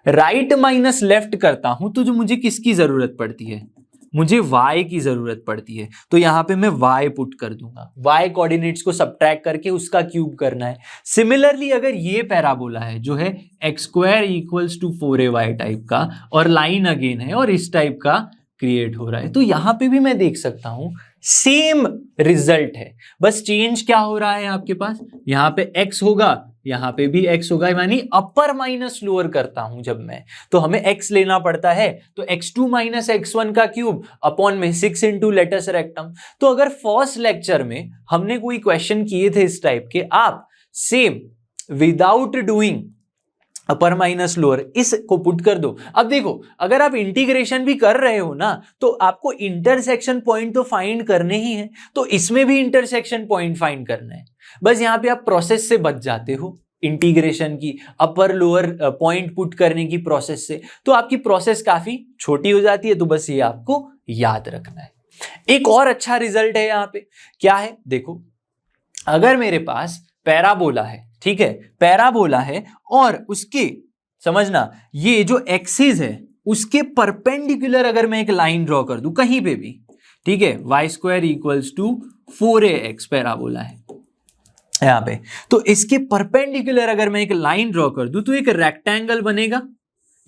राइट माइनस लेफ्ट करता हूं तो जो मुझे किसकी जरूरत पड़ती है, मुझे y की जरूरत पड़ती है, तो यहां पे मैं y पुट कर दूंगा। y कोऑर्डिनेट्स को सबट्रैक्ट करके उसका क्यूब करना है। सिमिलरली अगर ये पैराबोला है जो है x² = 4ay टाइप का और लाइन अगेन है और इस टाइप का क्रिएट हो रहा है, तो यहां पे भी मैं देख सकता हूं सेम रिजल्ट है, बस चेंज क्या हो रहा है आपके पास, यहां पे x होगा, यहां पे भी x होगा, यानी अपर माइनस लोअर करता हूं जब मैं, तो हमें x लेना पड़ता है, तो x2 - x1 का क्यूब अपॉन में 6 × लेटस रेक्टम। तो अगर फर्स्ट लेक्चर में हमने कोई क्वेश्चन किए थे इस टाइप के, आप सेम विदाउट डूइंग अपर माइनस लोअर इसको पुट कर दो। अब देखो अगर आप इंटीग्रेशन भी कर रहे हो ना, तो आपको इंटरसेक्शन पॉइंट तो फाइंड करने ही है, तो इसमें भी इंटरसेक्शन पॉइंट फाइंड करना है। बस यहां पे आप प्रोसेस से बच जाते हो, इंटीग्रेशन की अपर लोअर पॉइंट पुट करने की प्रोसेस से, तो आपकी प्रोसेस काफी छोटी हो जाती है। तो बस ये आपको याद रखना है। एक और अच्छा रिजल्ट है यहाँ पे, क्या है देखो, अगर मेरे पास पैराबोला है, ठीक है, पैराबोला है और उसके, समझना, ये जो एक्सिस है उसके परपेंडिकुलर अगर मैं एक लाइन ड्रॉ कर दूं कहीं पे भी, ठीक है, y² = 4ax पैराबोला है यहां पे, तो इसके परपेंडिकुलर अगर मैं एक लाइन ड्रॉ कर दूं तो एक रेक्टेंगल बनेगा।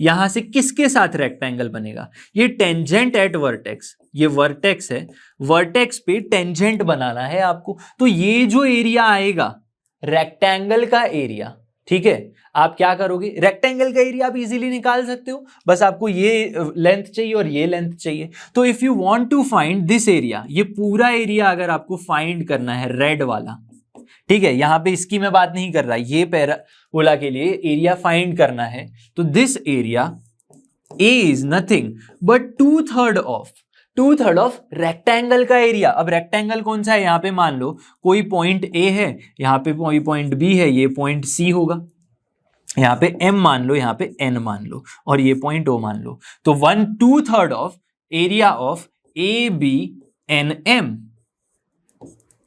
यहां से किसके साथ रेक्टेंगल बनेगा, ये टेंजेंट एट वर्टेक्स, ये वर्टेक्स है, वर्टेक्स पे टेंजेंट बनाना है आपको। तो ये जो एरिया आएगा रेक्टेंगल का एरिया, ठीक है, आप क्या करोगे, रेक्टेंगल का एरिया आप इजीली निकाल सकते हो, बस आपको ये लेंथ चाहिए और ये लेंथ चाहिए। तो if you want to find this area, ये पूरा एरिया अगर आपको फाइंड करना है रेड वाला, ठीक है, यहां पे इसकी मैं बात नहीं कर रहा, ये पैराबोला के लिए एरिया फाइंड करना है, तो this area A is nothing but 2/3 of rectangle का एरिया। अब रेक्टेंगल कौन सा है, यहां पे मान लो कोई पॉइंट ए है, यहां पे कोई पॉइंट बी है, ये पॉइंट सी होगा, यहां पे m मान लो, यहां पे n मान लो, और ये पॉइंट o मान लो, तो 1/2 of area of A B NM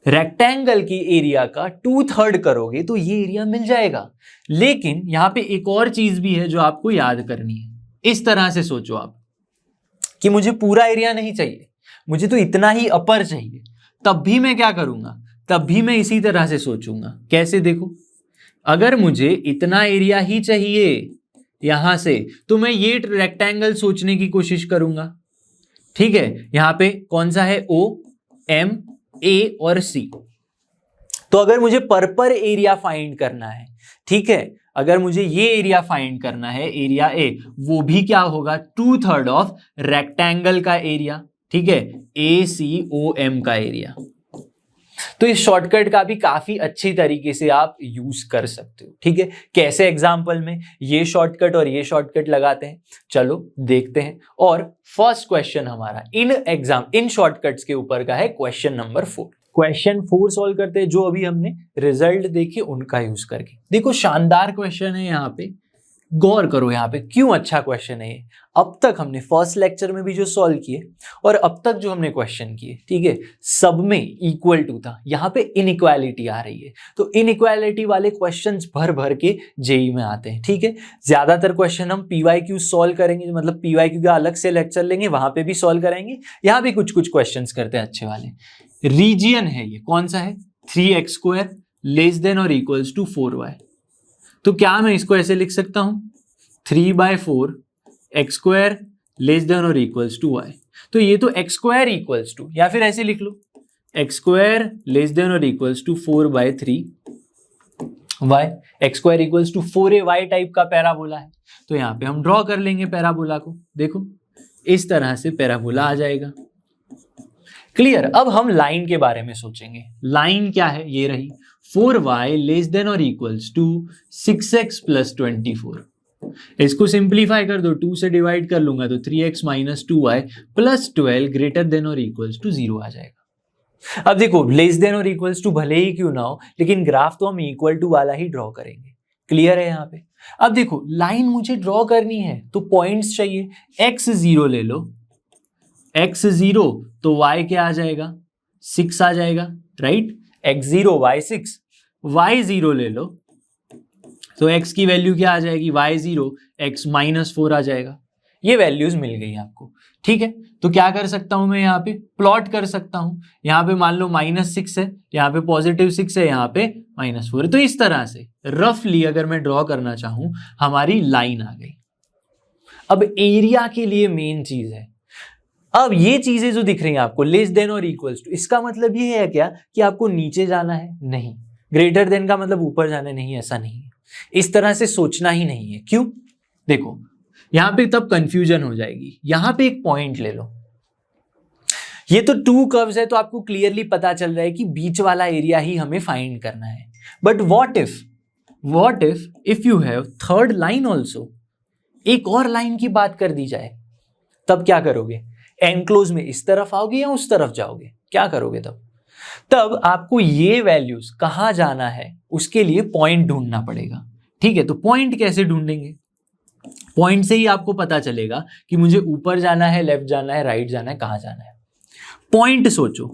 rectangle की एरिया का 2/3 करोगे तो ये एरिया मिल जाएगा। लेकिन यहां पे एक और चीज भी है जो आपको याद करनी है। इस तरह से सोचो आप कि मुझे पूरा एरिया नहीं चाहिए, मुझे तो इतना ही अपर चाहिए, तब भी मैं क्या करूंगा, तब भी मैं इसी तरह से सोचूंगा। कैसे, देखो, अगर मुझे इतना एरिया ही चाहिए यहां से तो मैं ये रेक्टेंगल सोचने की कोशिश करूंगा। ठीक है, यहां पे कौन सा है, O, M, A और C। तो अगर मुझे पर एरिया फाइंड करना है, ठीक है, अगर मुझे ये एरिया फाइंड करना है, एरिया A, वो भी क्या होगा, 2/3 ऑफ रेक्टेंगल का एरिया। ठीक है, ACOM का एरिया। तो इस शॉर्टकट का भी काफी अच्छी तरीके से आप यूज कर सकते हो। ठीक है, कैसे, एग्जांपल में ये शॉर्टकट और ये शॉर्टकट लगाते हैं, चलो देखते हैं। और फर्स्ट क्वेश्चन हमारा इन शॉर्टकट्स के ऊपर का है, क्वेश्चन नंबर 4। क्वेश्चन 4 सॉल्व करते हैं, जो अभी हमने रिजल्ट देखे उनका यूज करके। देखो, शानदार क्वेश्चन है, यहाँ पे गौर करो, यहाँ पे क्यों अच्छा क्वेश्चन है ये। अब तक हमने फर्स्ट लेक्चर में भी जो सॉल्व किए और अब तक जो हमने क्वेश्चन किए, ठीक है, सब में इक्वल टू था। यहाँ पे इनइक्वालिटी आ रही है, तो इनइक्वालिटी वाले क्वेश्चंस भर भर के जेई में आते हैं। ठीक है, ज्यादातर क्वेश्चन हम PYQ सॉल्व करेंगे, मतलब PYQ का अलग से लेक्चर लेंगे, वहां पे भी सॉल्व कराएंगे। यहाँ भी कुछ कुछ क्वेश्चन करते हैं अच्छे वाले। रीजियन है ये, कौन सा है, 3x² < 4y। तो क्या मैं इसको ऐसे लिख सकता हूं, 3/4 x² < y। तो ये तो x², या फिर ऐसे लिख लो, x² < 4/3 y, x² 4ay type का पैराबोला है। तो यहां पे हम ड्रॉ कर लेंगे पैराबोला को। देखो, इस तरह से पैराबोला आ जाएगा। क्लियर। अब हम लाइन के बारे में सोचेंगे। लाइन क्या है, ये रही, 4y < 6x + 24। इसको सिंप्लीफाई कर दो, 2 से डिवाइड कर लूंगा तो 3x - 2y + 12 < 0 आ जाएगा। अब देखो, < भले ही क्यों ना हो, लेकिन ग्राफ तो हम इक्वल टू वाला ही ड्रॉ करेंगे। क्लियर है यहाँ पे। अब देखो, लाइन मुझे ड्रॉ करनी है तो पॉइंट्स चाहिए। x0 ले लो, x0 तो y क्या आ जाएगा, 6 आ जाएगा, राइट। x0 y6, y0 ले लो तो x की वैल्यू क्या आ जाएगी, y0 x - 4 आ जाएगा। ये वैल्यूज मिल गई आपको। ठीक है, तो क्या कर सकता हूं मैं, यहाँ पे प्लॉट कर सकता हूं। यहाँ पे मान लो -6 है, यहाँ पे +6 है, यहाँ पे -4 है। तो इस तरह से रफली अगर मैं ड्रॉ करना चाहूं, हमारी लाइन आ गई। अब एरिया के लिए मेन चीज है, अब ये चीजें जो दिख रही हैं आपको, < <, इसका मतलब ये है क्या कि आपको नीचे जाना है, नहीं। < का मतलब ऊपर जाना है, नहीं, ऐसा नहीं है। इस तरह से सोचना ही नहीं है। क्यों, देखो यहां पे तब कंफ्यूजन हो जाएगी। यहां पे एक पॉइंट ले लो, ये तो 2 कर्व्स है, तो आपको क्लियरली पता चल रहा है कि बीच वाला एरिया ही हमें फाइंड करना है। But what if you have third line also, एक और लाइन की बात कर दी जाए, तब क्या करोगे, एनक्लोज में इस तरफ आओगे या उस तरफ जाओगे, क्या करोगे तब आपको ये वैल्यूज कहां जाना है, उसके लिए पॉइंट ढूंढना पड़ेगा। ठीक है, तो पॉइंट कैसे ढूंढेंगे, पॉइंट से ही आपको पता चलेगा कि मुझे ऊपर जाना है, लेफ्ट जाना है, राइट जाना है, कहां जाना है। पॉइंट सोचो,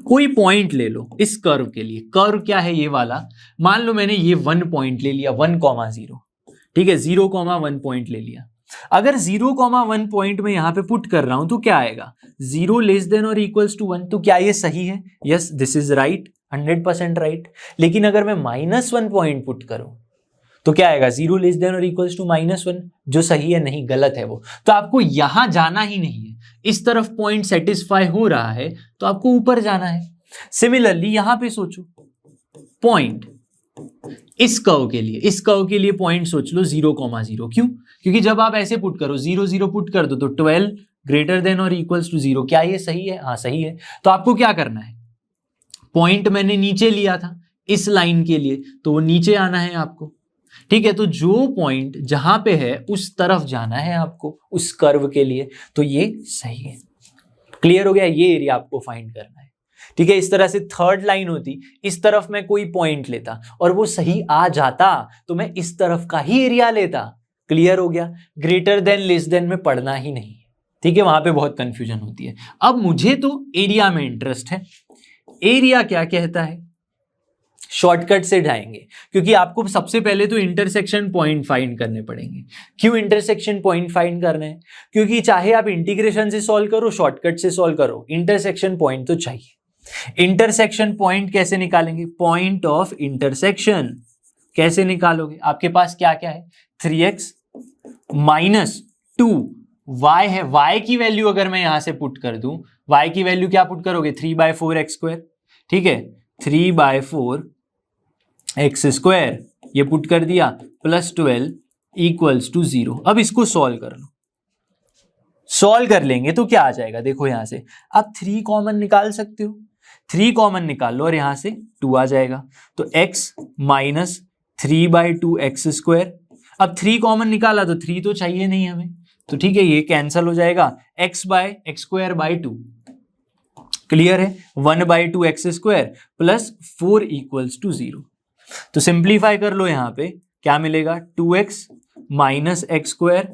कोई पॉइंट ले लो इस कर्व के लिए। कर्व क्या है, ये वाला, मान लो मैंने ये 1 पॉइंट ले लिया, 1,0। ठीक है, 0,1 पॉइंट ले लिया। अगर 0,1 पॉइंट में यहां पे पुट कर रहा हूं तो क्या आएगा, 0 < 1। तो क्या ये सही है, yes, this is right, 100% right. लेकिन अगर मैं -1 पॉइंट पुट करूं तो क्या आएगा, 0 < -1, जो सही है, नहीं, गलत है वो। तो आपको यहां जाना ही नहीं है, इस तरफ पॉइंट सेटिस्फाई हो रहा है तो आपको ऊपर जाना है। सिमिलरली यहां पे सोचो, पॉइंट इस कर्व के लिए पॉइंट सोच लो 0,0। क्यों, क्योंकि जब आप ऐसे पुट करो, 0 0 पुट कर दो तो 12 < 0। क्या ये सही है, हाँ सही है। तो आपको क्या करना है, पॉइंट मैंने नीचे लिया था इस लाइन के लिए, तो वो नीचे आना है आपको। ठीक है, तो जो पॉइंट जहां पे है उस तरफ जाना है आपको उस कर्व के लिए, तो ये सही है। क्लियर हो गया, ये एरिया आपको फाइंड करना है। ठीक है, इस तरह से थर्ड लाइन होती, इस तरफ मैं कोई पॉइंट लेता और वो सही आ जाता तो मैं इस तरफ का ही एरिया लेता। क्लियर हो गया, < <, में पढ़ना ही नहीं है। ठीक है, वहां पे बहुत कंफ्यूजन होती है। अब मुझे तो एरिया में इंटरेस्ट है। एरिया क्या कहता है, शॉर्टकट से जाएंगे, क्योंकि आपको सबसे पहले तो इंटरसेक्शन पॉइंट फाइंड करने पड़ेंगे। क्यों इंटरसेक्शन पॉइंट फाइंड करना है, क्योंकि चाहे आप इंटीग्रेशन से सॉल्व करो, शॉर्टकट से सॉल्व करो, इंटरसेक्शन पॉइंट तो चाहिए। इंटरसेक्शन पॉइंट कैसे निकालेंगे, पॉइंट ऑफ इंटरसेक्शन कैसे निकालोगे, आपके पास क्या क्या है, 3x माइनस 2y है। y की वैल्यू अगर मैं यहां से पुट कर दूं, y की वैल्यू क्या पुट करोगे, 3/4x², ठीक है, 3/4x², ये पुट कर दिया, प्लस 12 इक्वल्स टू 0। अब इसको सॉल्व कर लो, सॉल्व कर लेंगे तो क्या आ जाएगा, देखो यहां से आप 3 कॉमन निकाल सकते हो, 3 कॉमन निकाल लो और यहां से 2 आ जाएगा, तो x माइनस 3/2x²। अब 3 कॉमन निकाला तो 3 तो चाहिए नहीं हमें, तो ठीक है ये कैंसल हो जाएगा, x/x²/2 क्लियर है, 1/2x² प्लस 4 इक्वल्स टू 0। तो सिंप्लीफाई कर लो, यहां पे क्या मिलेगा, 2x minus x²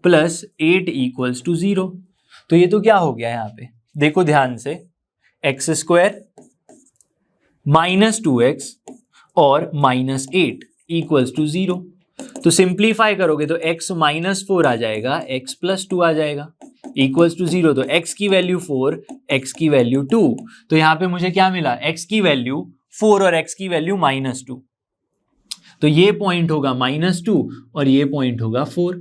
plus 8 equals to 0। तो ये तो क्या हो गया यहां पे, देखो ध्यान से, x² माइनस 2x और माइनस 8 इक्वल्स टू 0। तो सिंप्लीफाई करोगे तो x माइनस 4 आ जाएगा, x प्लस 2 आ जाएगा, इक्वल्स टू 0। तो x की वैल्यू 4, x की वैल्यू 2। तो यहां पे मुझे क्या मिला, x की वैल्यू 4 और x की वैल्यू -2। तो ये पॉइंट होगा -2 और ये पॉइंट होगा 4।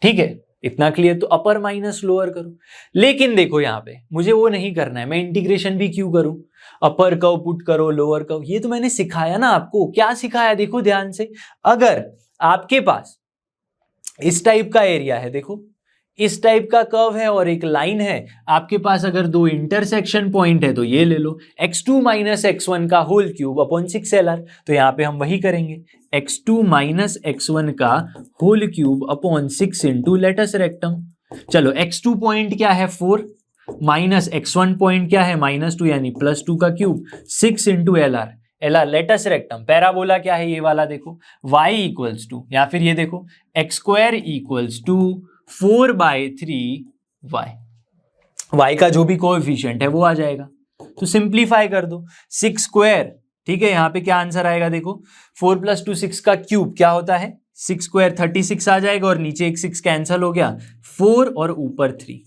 ठीक है, इतना क्लियर। तो अपर माइनस लोअर करो, लेकिन देखो यहां पे मुझे वो नहीं करना है, मैं इंटीग्रेशन भी क्यों करूं, अपर कर्व पुट करो, लोअर कर्व, ये तो मैंने सिखाया ना आपको। क्या सिखाया, देखो ध्यान से, अगर आपके पास इस टाइप का एरिया है, देखो इस टाइप का कर्व है और एक लाइन है, आपके पास अगर दो इंटरसेक्शन पॉइंट है तो ये ले लो, x2 माइनस x1 का होल क्यूब अपॉन 6LR। तो यहां पे हम वही करेंगे, x2 माइनस x1 का whole cube upon 6 into latus rectum. चलो x2 पॉइंट क्या है 4, माइनस x1 पॉइंट क्या है -2 यानी +2 का cube, 6 into LR latus rectum. Parabola क्या है ये वाला, देखो y इक्वल्स टू, या फिर ये देखो x² equals to 4/3y, y का जो भी कोएफिशिएंट है वो आ जाएगा। तो सिंप्लीफाई कर दो, 6², ठीक है, यहां पे क्या आंसर आएगा, देखो 4 + 2 6 का क्यूब क्या होता है 6² 36 आ जाएगा, और नीचे एक 6 कैंसिल हो गया, 4 और ऊपर 3,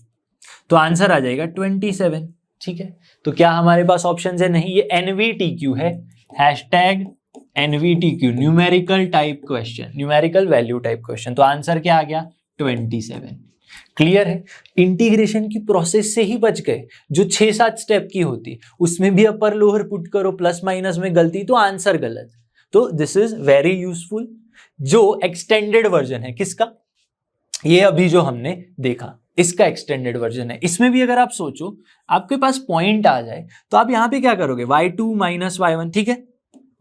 तो आंसर आ जाएगा 27। ठीक है, तो क्या हमारे पास ऑप्शन है, नहीं, ये NVTQ है, #NVTQ, numerical type question, numerical value type question. तो आंसर क्या आ गया 27। क्लियर है, इंटीग्रेशन की प्रोसेस से ही बच गए, जो 6-7 स्टेप की होती उसमें भी अपर लोअर पुट करो, प्लस माइनस में गलती तो आंसर गलत। तो दिस इज वेरी यूजफुल। जो एक्सटेंडेड वर्जन है किसका, ये अभी जो हमने देखा इसका एक्सटेंडेड वर्जन है। इसमें भी अगर आप सोचो आपके पास पॉइंट आ जाए तो आप यहां पे क्या करोगे, y2 माइनस y1, ठीक है,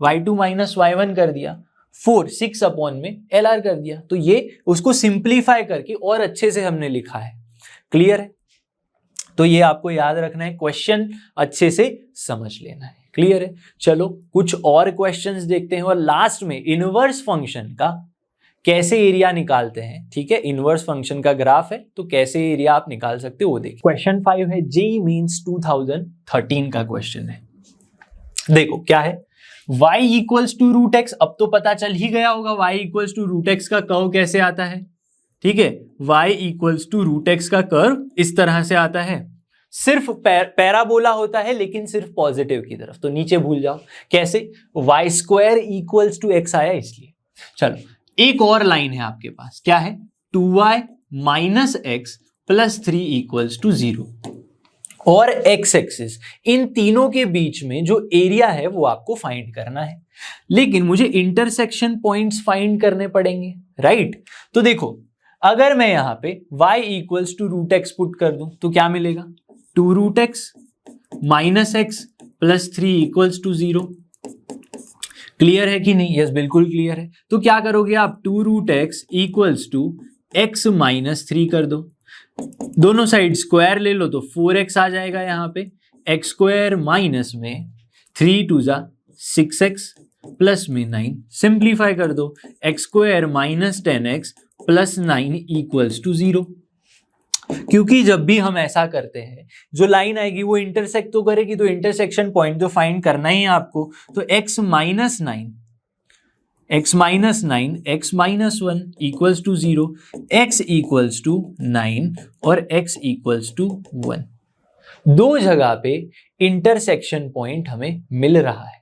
y2 माइनस y1 कर दिया, 4 6 अपॉन में LR कर दिया, तो ये उसको सिंप्लीफाई करके और अच्छे से हमने लिखा है। क्लियर है, तो ये आपको याद रखना है, क्वेश्चन अच्छे से समझ लेना है। क्लियर है, चलो कुछ और क्वेश्चंस देखते हैं, और लास्ट में इनवर्स फंक्शन का कैसे एरिया निकालते हैं। ठीक है, इनवर्स फंक्शन का ग्राफ है तो कैसे एरिया आप निकाल सकते हो वो देखिए। क्वेश्चन 5 है, जेईई मेंस 2013 का क्वेश्चन है। देखो क्या है, y equals to root x, अब तो पता चल ही गया होगा y equals to root x का कर्व कैसे आता है। ठीक है, y equals to root x का कर्व इस तरह से आता है, सिर्फ पैराबोला होता है लेकिन सिर्फ पॉजिटिव की तरफ, तो नीचे भूल जाओ कैसे, y² इक्वल्स टू x आया इसलिए। चलो एक और लाइन है आपके पास, क्या है, 2y minus x plus 3 equals to 0, और x एक्सिस, इन तीनों के बीच में जो एरिया है वो आपको फाइंड करना है, लेकिन मुझे इंटरसेक्शन पॉइंट्स फाइंड करने पड़ेंगे, राइट। तो देखो अगर मैं यहां पे y equals to root x put कर दूं तो क्या मिलेगा, 2 root x minus x plus 3 equals to 0। Clear है कि नहीं, यस बिल्कुल क्लियर है। तो क्या करोगे आप, 2 root x equals to x minus 3 कर दो, दोनों साइड स्क्वायर ले लो तो 4x आ जाएगा यहाँ पे, x² माइनस में 3 2 जा 6x प्लस में 9, सिंप्लीफाई कर दो, x² minus 10x plus 9 equals to 0। क्योंकि जब भी हम ऐसा करते हैं जो लाइन आएगी वो इंटरसेक्ट तो करेगी, तो इंटरसेक्शन पॉइंट तो फाइंड करना ही है आपको। तो x minus 9 x minus 9 x minus 1 equals to 0, x equals to 9 और x इक्वल्स टू 1। दो जगह पे इंटरसेक्शन पॉइंट हमें मिल रहा है,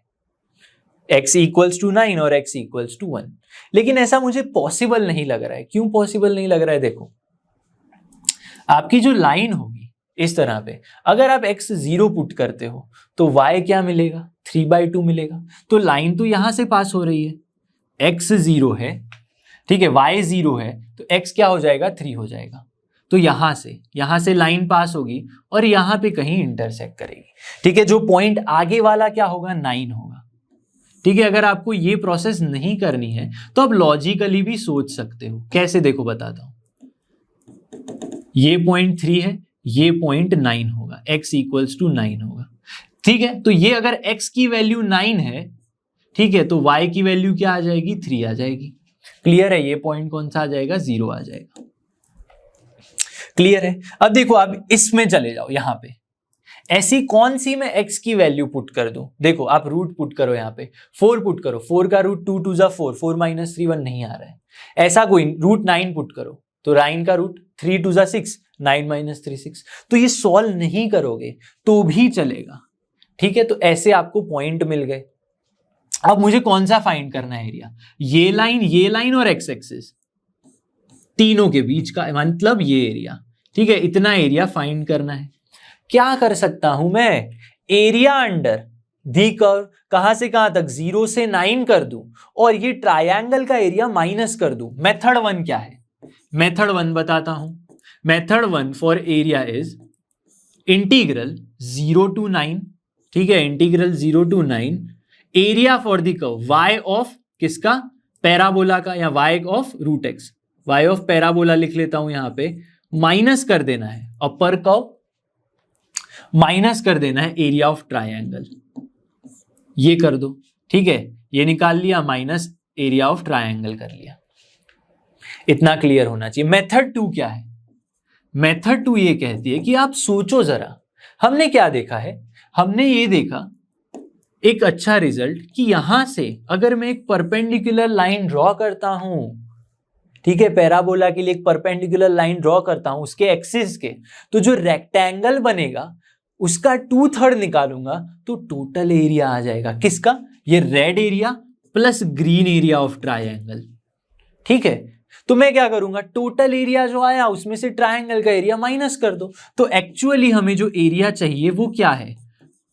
x इक्वल्स टू 9 और x इक्वल्स टू 1। लेकिन ऐसा मुझे पॉसिबल नहीं लग रहा है। क्यों पॉसिबल नहीं लग रहा है? देखो, आपकी जो लाइन होगी इस तरह पे, अगर आप x 0 पुट करते हो तो y क्या मिलेगा? 3/2 मिलेगा। तो लाइन तो यहां से पास हो रही है, x 0 है, ठीक है, y 0 है, तो x क्या हो जाएगा? 3 हो जाएगा। तो यहां से लाइन पास होगी और यहां पे कहीं इंटरसेक्ट करेगी, ठीक है। जो पॉइंट आगे वाला क्या होगा? 9 होगा, ठीक है। अगर आपको ये प्रोसेस नहीं करनी है तो आप लॉजिकली भी सोच सकते हो। कैसे? देखो बताता हूं। ये पॉइंट 3 है, ये पॉइंट 9 होगा, x इक्वल्स टू 9 होगा, ठीक है। तो ये अगर x की वैल्यू 9 है, ठीक है, तो y की वैल्यू क्या आ जाएगी? 3 आ जाएगी। क्लियर है? ये पॉइंट कौन सा आ जाएगा? 0 आ जाएगा। क्लियर है? अब देखो, आप इसमें चले जाओ, यहां पे ऐसी कौन सी मैं x की वैल्यू पुट कर दूं? देखो, आप रूट पुट करो, यहाँ पे 4 पुट करो, 4 का रूट 2 2 जा 4, 4 माइनस 3 1 नहीं आ रहा है। ऐसा कोई रूट 9 पुट करो, तो 9 का रूट 3 2 जा 6, 9 माइनस 3 6। तो ये सॉल्व नहीं करोगे तो भी चलेगा, ठीक है। तो ऐसे आपको पॉइंट मिल गए। अब मुझे कौन सा फाइंड करना है एरिया? ये लाइन और एक्स एक्सिस तीनों के बीच का, मतलब ये एरिया, ठीक है। इतना एरिया फाइंड करना है। क्या कर सकता हूं मैं? एरिया अंडर दी कर्व कहां से कहां तक? 0 से 9 कर दूं और ये ट्रायंगल का एरिया माइनस कर दूं। मेथड 1 क्या है? मेथड 1 बताता हूं। Method 1 for area is integral 0 to 9, ठीक है, integral 0 to 9 area for the curve y of किसका? पैराबोला का, या y of root x, y of parabola लिख लेता हूं यहां पे। माइनस कर देना है अपर कर्व, माइनस कर देना है एरिया ऑफ ट्रायंगल, ये कर दो, ठीक है। ये निकाल लिया, माइनस एरिया ऑफ ट्रायंगल कर लिया। इतना क्लियर होना चाहिए। मेथड 2 क्या है? मेथड 2 ये कहती है कि आप सोचो जरा, हमने क्या देखा है? हमने ये देखा एक अच्छा रिजल्ट कि यहां से अगर मैं एक परपेंडिकुलर लाइन ड्रॉ करता हूं, ठीक है, पैराबोला के लिए एक परपेंडिकुलर लाइन ड्रॉ करता हूं उसके एक्सिस के, तो जो रेक्टेंगल बनेगा उसका 2/3 निकालूंगा तो टोटल एरिया आ जाएगा। किसका? ये red area plus green area of triangle, ठीक है। तो मैं क्या करूंगा? टोटल एरिया जो आया उसमें से ट्रायंगल का एरिया माइनस कर दो। तो एक्चुअली हमें जो एरिया चाहिए वो क्या है?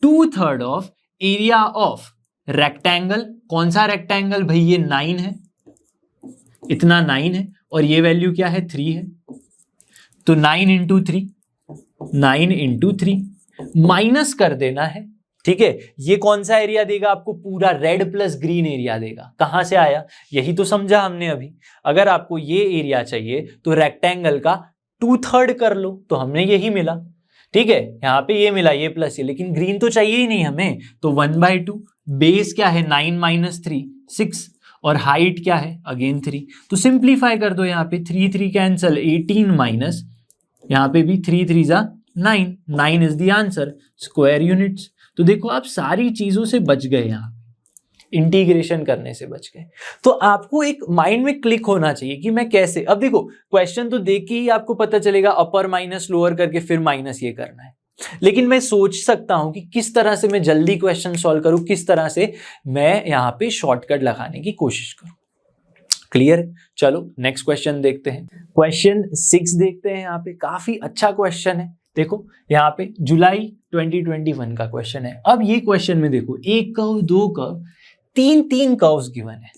2/3 ऑफ एरिया ऑफ रेक्टेंगल। कौन सा रेक्टेंगल भाई? ये 9 है, इतना 9 है, और ये वैल्यू क्या है? 3 है। तो 9 इंटू 3, 9 इंटू 3 माइनस कर देना है, ठीक है। ये कौन सा एरिया देगा आपको? पूरा रेड प्लस ग्रीन एरिया देगा। कहां से आया? यही तो समझा हमने अभी। अगर आपको ये एरिया चाहिए तो रेक्टेंगल का 2/3 कर लो, तो हमने यही मिला, ठीक है। यहां पे ये मिला, ये प्लस ये, लेकिन ग्रीन तो चाहिए ही नहीं हमें, तो 1/2। बेस क्या है? 9 माइनस 3 6, और हाइट क्या है? अगेन 3। तो सिंप्लीफाई कर दो, यहाँ पे 3 3 कैंसल, 18 माइनस, यहाँ पे भी 3 3 जा 9, 9 is the answer, square units. तो देखो, आप सारी चीजों से बच गए, यहाँ इंटीग्रेशन करने से बच गए। तो आपको एक माइंड में क्लिक होना चाहिए कि मैं कैसे। अब देखो, क्वेश्चन तो देख के ही आपको पता चलेगा, अपर माइनस लोअर करके फिर माइनस ये करना है, लेकिन मैं सोच सकता हूं कि किस तरह से मैं जल्दी क्वेश्चन सॉल्व करूं, किस तरह से मैं यहां पे शॉर्टकट लगाने की कोशिश करूं। क्लियर? चलो नेक्स्ट क्वेश्चन देखते हैं। क्वेश्चन 6 देखते हैं। यहाँ पे काफी अच्छा क्वेश्चन है। देखो, यहाँ पे जुलाई 2021 का क्वेश्चन है। अब ये क्वेश्चन में देखो, एक कर्व, दो कर्व, तीन कर्व्स गिवन है।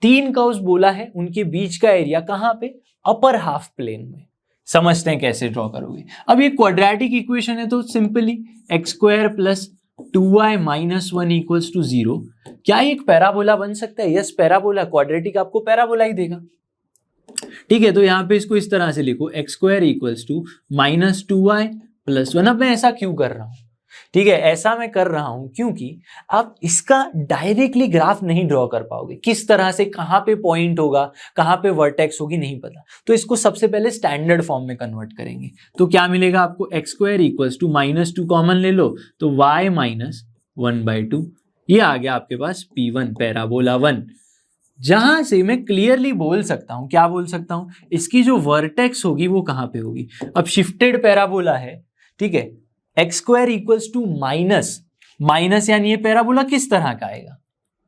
3 कर्व्स बोला है, उनके बीच का एरिया कहां पे? अपर हाफ प्लेन में। समझते हैं कैसे ड्रॉ करोगे। अब ये क्वाड्रेटिक इक्वेशन है, तो simply x² plus 2y minus 1 equals to 0। क्या एक पैराबोला बन सकता है? Yes, parabola. क्वाड्रेटिक आपको पैराबोला ही देगा, ठीक है। तो यहां पे इसको इस तरह से लिखो, x² equals to minus 2y plus 1। अब मैं ऐसा क्यों कर रहा हूं? ठीक है, ऐसा मैं कर रहा हूं क्योंकि आप इसका डायरेक्टली ग्राफ नहीं ड्रॉ कर पाओगे, किस तरह से कहां पे पॉइंट होगा, कहां पे वर्टेक्स होगी नहीं पता, तो इसको सबसे पहले स्टैंडर्ड फॉर्म में कन्वर्ट करेंगे। तो क्या मिलेगा आपको, x square equals to -2 common ले लो तो y माइनस 1/2, ये आ गया आपके पास P1 पैराबोला 1, जहां से मैं क्लियरली बोल सकता हूं, क्या बोल सकता हूं, इसकी जो वर्टेक्स होगी वो कहां पे होगी। अब शिफ्टेड पैराबोला है, ठीक है, x square equals to minus यानी ये पैराबोला किस तरह का आएगा,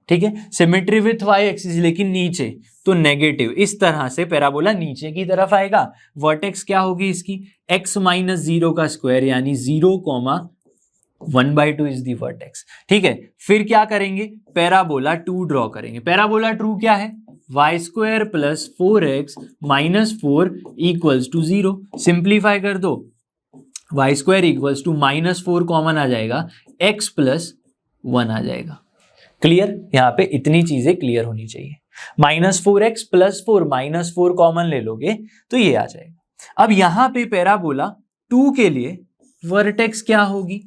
ठीक है, सिमेट्री विथ वाई एक्सिस, लेकिन नीचे तो नेगेटिव, इस तरह से पैराबोला नीचे की तरफ आएगा। वर्टेक्स क्या होगी इसकी, x माइनस 0 का स्क्वायर यानी 0,1/2 इज दी वर्टेक्स, ठीक है। फिर क्या करेंगे, पैराबोला 2 ड्रॉ करेंगे। पैराबोला 2 क्या है, y square plus 4x minus 4 equals to 0। Simplify कर दो, y square equals to -4 common आ जाएगा, x प्लस 1 आ जाएगा। क्लियर, यहां पे इतनी चीजें क्लियर होनी चाहिए। -4x प्लस 4 -4 कॉमन ले लोगे तो ये आ जाएगा। अब यहां पे पैराबोला 2 के लिए वर्टेक्स क्या होगी,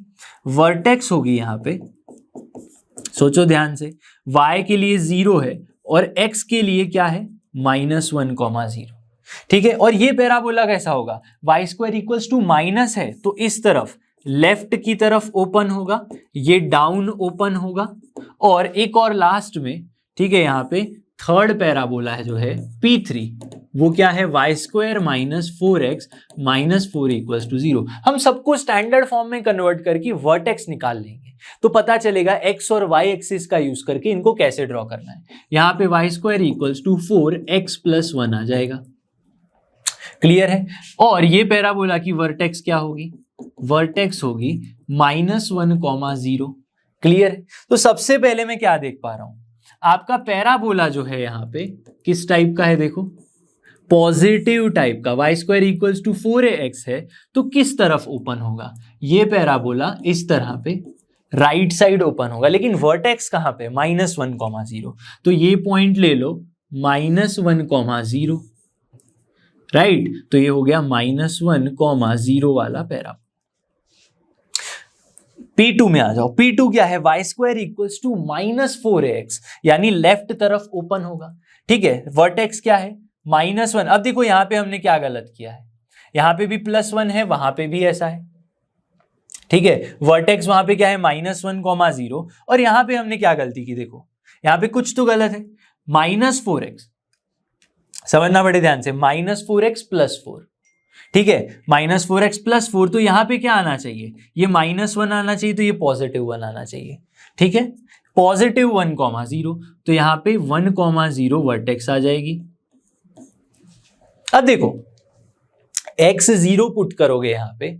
वर्टेक्स होगी यहां पे, सोचो ध्यान से, y के लिए 0 है और x के लिए क्या है -1,0, ठीक है। और ये पैराबोला कैसा होगा, y square equals to minus है तो इस तरफ लेफ्ट की तरफ ओपन होगा, ये डाउन ओपन होगा, और एक और लास्ट में, ठीक है, यहाँ पे थर्ड पैराबोला है जो है P3, वो क्या है, y square minus 4x minus 4 equals to 0। हम सबको स्टैंडर्ड फॉर्म में कन्वर्ट करके वर्टेक्स निकाल लेंगे तो पता चलेगा x और y एक्सिस का यूज करके इनको कैसे ड्रॉ करना है। यहाँ पे y square equals to 4x plus 1 आ जाएगा। क्लियर है। और ये पैराबोला की वर्टेक्स क्या होगी, वर्टेक्स होगी -1,0। क्लियर है। तो सबसे पहले मैं क्या देख पा रहा हूं, आपका पैराबोला जो है यहाँ पे किस टाइप का है, देखो पॉजिटिव टाइप का। y square equals to 4ax है तो किस तरफ ओपन होगा, ये पैराबोला इस तरह पे राइट साइड ओपन होगा, लेकिन वर्टेक्स कहां पे, -1,0। तो ये पॉइंट ले लो -1,0, राइट। तो ये हो गया -1,0 वाला पैराबोला। P2 में आ जाओ। P2 क्या है, y square equals to -4ax यानी लेफ्ट तरफ ओपन होगा, ठीक है। वर्टेक्स क्या है -1। अब देखो यहाँ पे हमने क्या गलत किया है, यहाँ पे भी +1 है, वहां पे भी ऐसा है, ठीक है। वर्टेक्स वहां पे क्या है -1,0 और यहाँ पे हमने क्या गलती की, देखो यहाँ पे कुछ तो गलत है, -4x, समझना बड़े ध्यान से, -4x प्लस 4, ठीक है, -4x प्लस 4, तो यहाँ पे क्या आना चाहिए, ये -1 आना चाहिए, तो ये +1 आना चाहिए, ठीक है, +1,0, तो यहाँ पे 1,0 वर्टेक्स आ जाएगी। अब देखो x0 पुट करोगे, यहाँ पे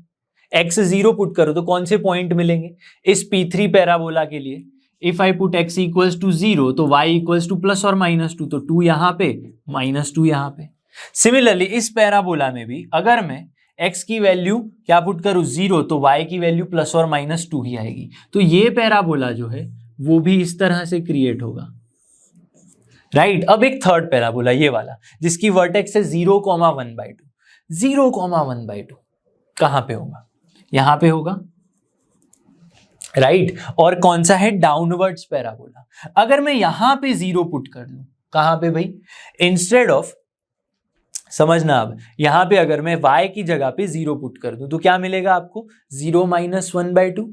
x0 पुट करो तो कौन से पॉइंट मिलेंगे इस P3 पैराबोला के लिए। If I put x equals to 0 तो y इक्वल्स टू प्लस और -2, तो 2 यहाँ पे -2 यहाँ पे। सिमिलरली इस पैराबोला में भी अगर मैं x की वैल्यू क्या पुट करूं 0 तो y की वैल्यू प्लस और -2 ही आएगी। तो ये पैराबोला जो है वो भी इस तरह से क्रिएट होगा, राइट। अब एक थर्ड पैराबोला ये वाला जिसकी वर्टेक्स है 0,1/2, 0,1/2 कहां पे होगा, यहां पे होगा, राइट। और कौन सा है, डाउनवर्ड्स पैराबोला। अगर मैं यहां पे 0 पुट कर दूं, कहां पे भाई, इंस्टेड ऑफ, समझना, अब यहां पे अगर मैं y की जगह पे 0 पुट कर दूं तो क्या मिलेगा आपको, 0 - 1/2,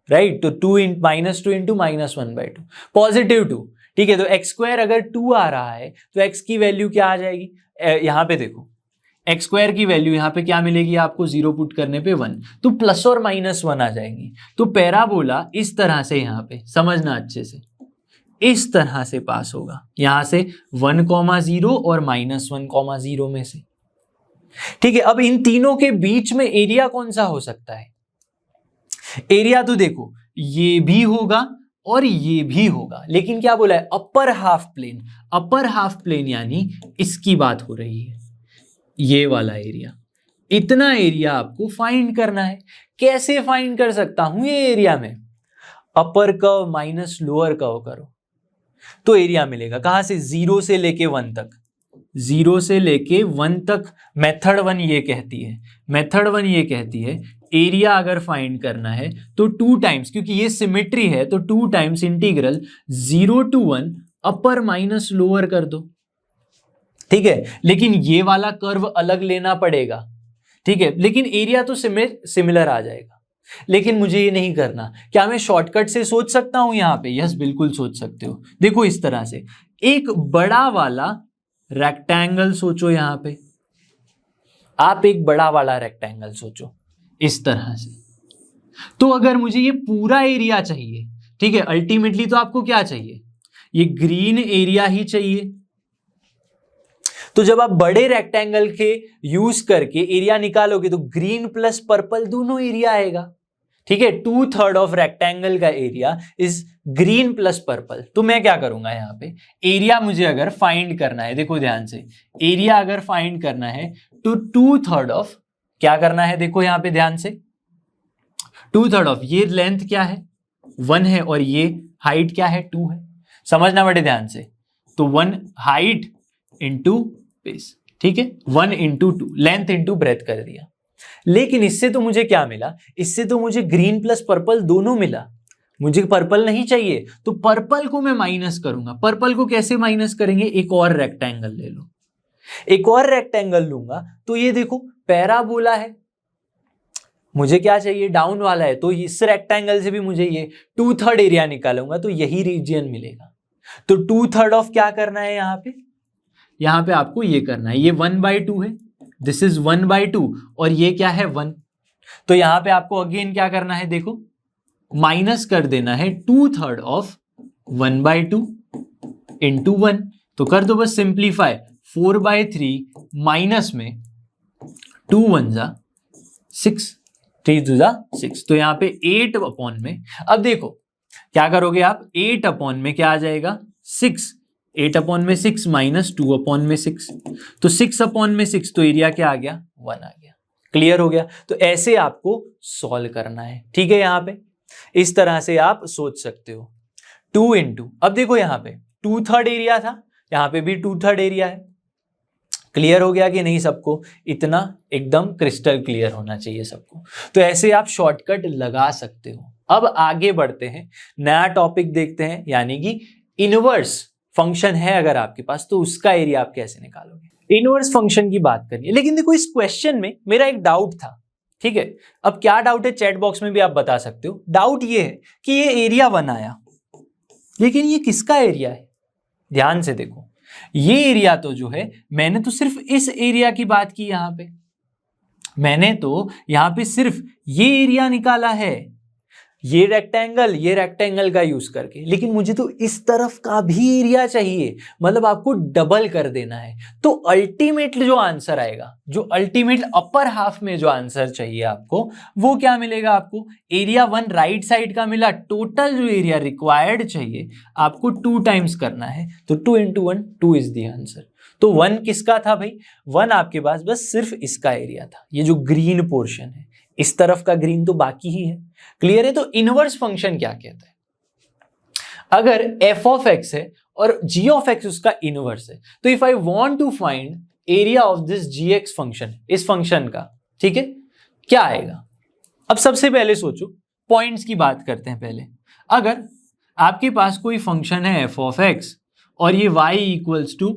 राइट। तो 2 इंटू -1/2 +2, ठीक है। तो x स्क्वायर अगर 2 आ रहा है तो x की वैल्यू क्या आ जाएगी, यहां पे देखो x स्क्वायर की वैल्यू यहां पे क्या मिलेगी आपको, 0 पुट करने पे 1, तो प्लस और -1 आ जाएंगी। तो पैराबोला इस तरह से यहां पे समझना अच्छे से, इस तरह से पास होगा, यहां से 1,0 और -1,0 में से, ठीक है। अब इन तीनों के बीच में एरिया कौन सा हो सकता है, एरिया तो देखो ये भी होगा और ये भी होगा, लेकिन क्या बोला है, upper half plane, upper half plane यानी इसकी बात हो रही है, ये वाला एरिया, इतना एरिया आपको फाइंड करना है। कैसे फाइंड कर सकता हूं ये एरिया में, upper curve minus lower curve करो तो एरिया मिलेगा, कहां से, 0 से लेके 1 तक, 0 से लेके 1 तक मेथड 1 ये कहती है, मेथड 1 ये कहती है एरिया अगर फाइंड करना है तो 2 टाइम्स, क्योंकि ये सिमेट्री है तो 2 times integral 0 to 1 upper minus lower कर दो, ठीक है। लेकिन ये वाला कर्व अलग लेना पड़ेगा, ठीक है, लेकिन एरिया तो सिमिलर आ जाएगा। लेकिन मुझे ये नहीं करना। क्या मैं शॉर्टकट से सोच सकता हूं यहां पे? यस, बिल्कुल सोच सकते हो। देखो इस तरह से एक बड़ा वाला रेक्टेंगल सोचो, यहां पे आप एक बड़ा वाला रेक्टेंगल सोचो इस तरह से। तो अगर मुझे ये पूरा एरिया चाहिए, ठीक है, अल्टीमेटली तो आपको क्या चाहिए? ये ग्रीन एरिया ही चाहिए। तो जब आप बड़े रेक्टेंगल के यूज करके एरिया निकालोगे तो ग्रीन प्लस पर्पल दोनों एरिया आएगा, ठीक है। 2/3 ऑफ रेक्टेंगल का area is green plus purple. तो मैं क्या करूंगा यहाँ पे, एरिया मुझे अगर फाइंड करना है, देखो ध्यान से, एरिया अगर फाइंड करना है तो 2/3 ऑफ क्या करना है, देखो यहां पे ध्यान से, 2/3 ऑफ ये लेंथ क्या है 1 है और ये हाइट क्या है 2 है, समझना बड़े ध्यान से। तो 1 हाइट इंटू बेस, ठीक है, 1 इंटू 2 लेंथ इंटू ब्रेथ कर दिया। लेकिन इससे तो मुझे क्या मिला, इससे तो मुझे ग्रीन प्लस पर्पल दोनों मिला, मुझे पर्पल नहीं चाहिए। तो पर्पल को मैं माइनस करूंगा। पर्पल को कैसे माइनस करेंगे, एक और रेक्टेंगल ले लो, एक और रेक्टेंगल लूंगा तो ये देखो पैराबोला है, मुझे क्या चाहिए डाउन वाला है, तो इस रेक्टेंगल से भी मुझे ये 2/3 एरिया निकालूंगा तो यही रीजन मिलेगा। तो 2/3 ऑफ क्या करना है यहां पे आपको ये करना है, ये 1/2 है, दिस इज 1/2 और ये क्या है 1। तो यहां पे आपको अगेन क्या करना है, देखो माइनस कर देना है 2/3 ऑफ 1/2 इंटू 1। तो कर दो बस सिंप्लीफाई, 4/3 माइनस में 2 1 जा 6, 3 2 जा 6, तो यहाँ पे 8 अपॉन में, अब देखो क्या करोगे आप, 8 अपॉन में क्या आ जाएगा 6, 8 अपॉन में 6 माइनस 2 अपॉन में 6, तो 6 अपॉन में 6, तो एरिया क्या आ गया 1 आ गया। क्लियर हो गया। तो ऐसे आपको सॉल्व करना है, ठीक है। यहाँ पे इस तरह से आप सोच सकते हो 2 इंटू, अब देखो यहाँ पे 2/3 एरिया था, यहाँ पे भी 2/3 एरिया है। क्लियर हो गया कि नहीं सबको? इतना एकदम क्रिस्टल क्लियर होना चाहिए सबको। तो ऐसे आप शॉर्टकट लगा सकते हो। अब आगे बढ़ते हैं, नया टॉपिक देखते हैं, यानी कि इनवर्स फंक्शन है अगर आपके पास तो उसका एरिया आप कैसे निकालोगे। इनवर्स फंक्शन की बात करिए। लेकिन देखो इस क्वेश्चन में मेरा एक डाउट था, ठीक है। अब क्या डाउट है चैट बॉक्स में भी आप बता सकते हो। डाउट ये है कि ये एरिया 1 आया, लेकिन ये किसका एरिया है? ध्यान से देखो, ये एरिया तो जो है, मैंने तो सिर्फ इस एरिया की बात की, यहां पे मैंने तो यहां पे सिर्फ ये एरिया निकाला है, ये रेक्टेंगल का यूज करके। लेकिन मुझे तो इस तरफ का भी एरिया चाहिए, मतलब आपको डबल कर देना है। तो अल्टीमेट जो आंसर आएगा, जो अल्टीमेट अपर हाफ में जो आंसर चाहिए आपको, वो क्या मिलेगा आपको, एरिया 1 राइट साइड का मिला। टोटल जो एरिया रिक्वायर्ड चाहिए आपको 2 टाइम्स करना है, तो 2 इंटू 1 2 इज द आंसर। तो 1 किसका था भाई? 1 आपके पास बस सिर्फ इसका एरिया था, ये जो ग्रीन पोर्शन है, इस तरफ का ग्रीन तो बाकी ही है। क्लियर है? तो इनवर्स फंक्शन क्या कहता है? अगर f ऑफ x है और g ऑफ x उसका इनवर्स है, तो if I want to find area of this gx function, इस फंक्शन का, ठीक है, क्या आएगा? अब सबसे पहले सोचो, पॉइंट्स की बात करते हैं पहले। अगर आपके पास कोई फंक्शन है f ऑफ x और ये y equals to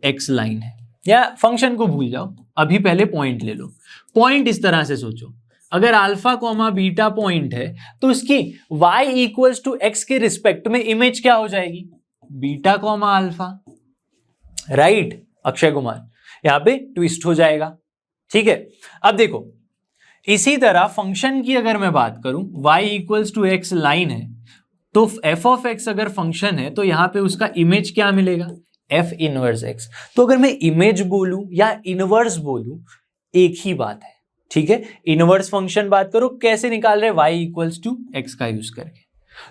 x line है, या फंक्शन को भूल जाओ, अभी पहले पॉइंट ले लो। पॉइंट इस तरह से सोचो, अगर अल्फा कॉमा बीटा पॉइंट है तो इसकी y इक्वल्स टू x के रिस्पेक्ट में इमेज क्या हो जाएगी? Beta comma alpha, right Akshay Kumar? यहां पे ट्विस्ट हो जाएगा, ठीक है। अब देखो इसी तरह फंक्शन की अगर मैं बात करूं, y equals to x line है, तो f ऑफ x अगर फंक्शन है तो यहां पे उसका इमेज क्या मिलेगा? f inverse x। तो अगर मैं इमेज बोलूं या इनवर्स बोलूं, एक ही बात है, ठीक है। इनवर्स फंक्शन बात करो, कैसे निकाल रहे? y इक्वल्स टू x का यूज करके।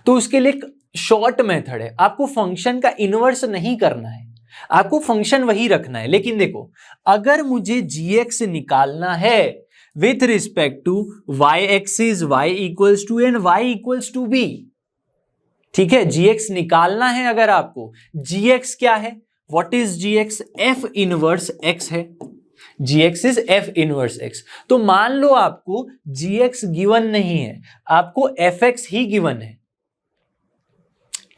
तो उसके लिए शॉर्ट मेथड है, आपको फंक्शन का इनवर्स नहीं करना है, आपको फंक्शन वही रखना है। लेकिन देखो, अगर मुझे gx निकालना है with respect to y axis, y equals to n, y equals to b, ठीक है। gx निकालना है अगर आपको, gx क्या है? What is G X? F inverse X है, G X is F inverse X. तो मान लो आपको जी एक्स गिवन नहीं है, आपको एफ एक्स ही गिवन है,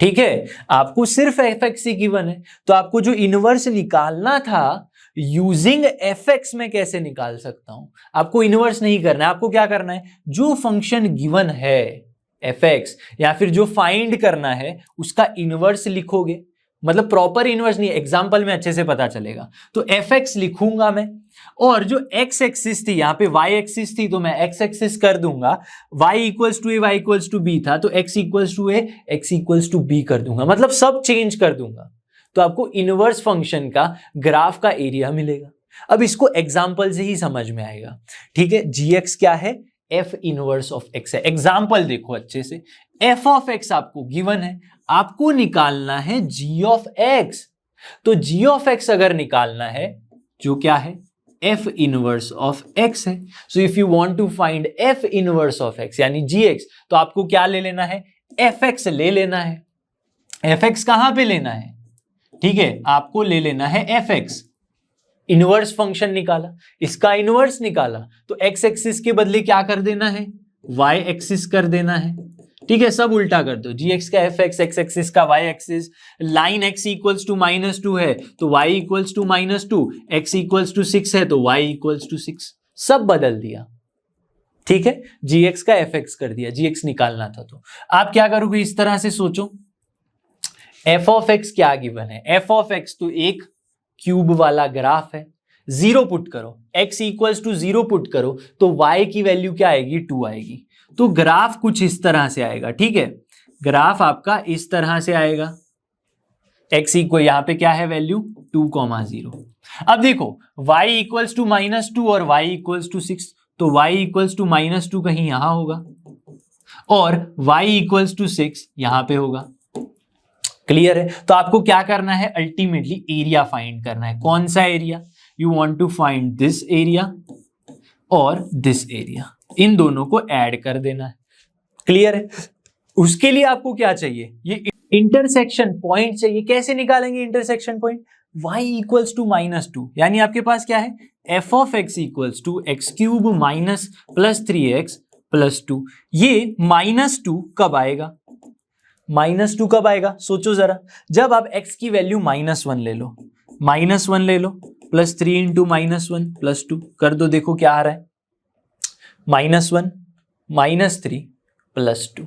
ठीक है, आपको सिर्फ एफ एक्स ही गिवन है, तो आपको जो इनवर्स निकालना था यूजिंग एफ एक्स में कैसे निकाल सकता हूं? आपको इनवर्स नहीं करना है, आपको क्या करना है, जो फंक्शन गिवन है एफ एक्स या फिर जो फाइंड करना है उसका इनवर्स लिखोगे, मतलब प्रॉपर इनवर्स नहीं, एग्जाम्पल में अच्छे से पता चलेगा। तो एफ एक्स लिखूंगा मैं, और जो एक्स एक्सिस थी यहाँ पे वाई एक्सिस थी, तो मैं एक्स एक्सिस कर दूंगा, y equals to a y equals to b था, तो x equals to a x equals to b कर दूंगा, मतलब सब चेंज कर दूंगा, तो आपको इनवर्स फंक्शन का ग्राफ का एरिया मिलेगा। अब इसको एग्जाम्पल से ही समझ में आएगा, ठीक है। जी एक्स क्या है? एफ इनवर्स ऑफ एक्स है। एग्जाम्पल देखो अच्छे से, एफ ऑफ एक्स आपको गिवन है, आपको निकालना है जी ऑफ एक्स। तो जी ऑफ एक्स अगर निकालना है, जो क्या है, एफ इनवर्स ऑफ एक्स है। So if you want to find f inverse of x यानी जी एक्स, तो आपको क्या ले लेना है, एफ एक्स ले लेना है। एफ एक्स कहां पे लेना है, ठीक है, आपको ले लेना है एफ एक्स। इनवर्स फंक्शन निकाला, इसका इनवर्स निकाला, तो एक्स एक्सिस के बदले क्या कर देना है, वाई एक्सिस कर देना है, ठीक है, सब उल्टा कर दो, जी एक्स का एफ एक्स, एक्स एक्सिस का y axis, line x equals to -2 है तो y equals to -2, x equals to 6 है तो वाई इक्वल्स टू 6, सब बदल दिया, ठीक है, जी एक्स का एफ एक्स कर दिया, जी एक्स निकालना था। तो आप क्या करोगे, इस तरह से सोचो, एफ ऑफ एक्स क्या गिवन है, एफ ऑफ एक्स तो एक क्यूब वाला ग्राफ है, 0 पुट करो, x इक्वल्स टू 0 पुट करो तो y की वैल्यू क्या आएगी, 2 आएगी। तो ग्राफ कुछ इस तरह से आएगा, ठीक है, ग्राफ आपका इस तरह से आएगा, x इक्वल यहां पे क्या है वैल्यू 2,0। अब देखो y इक्वल्स टू -2 और y इक्वल्स टू 6, तो y इक्वल्स टू -2 कहीं यहां होगा और y इक्वल्स टू 6 यहां पे होगा, क्लियर है। तो आपको क्या करना है, अल्टीमेटली एरिया फाइंड करना है। कौन सा area, you want to find this area और दिस एरिया, इन दोनों को ऐड कर देना है, क्लियर है। उसके लिए आपको क्या चाहिए, ये इंटरसेक्शन पॉइंट चाहिए। कैसे निकालेंगे intersection point, y equals to -2 यानी आपके पास क्या है, f of x equals to x³ minus +3x + 2। ये -2 कब आएगा, -2 कब आएगा, सोचो जरा, जब आप x की वैल्यू -1 ले लो, -1 ले लो, +3 इंटू -1 +2 कर दो, देखो क्या आ रहा है, -1 -3 +2,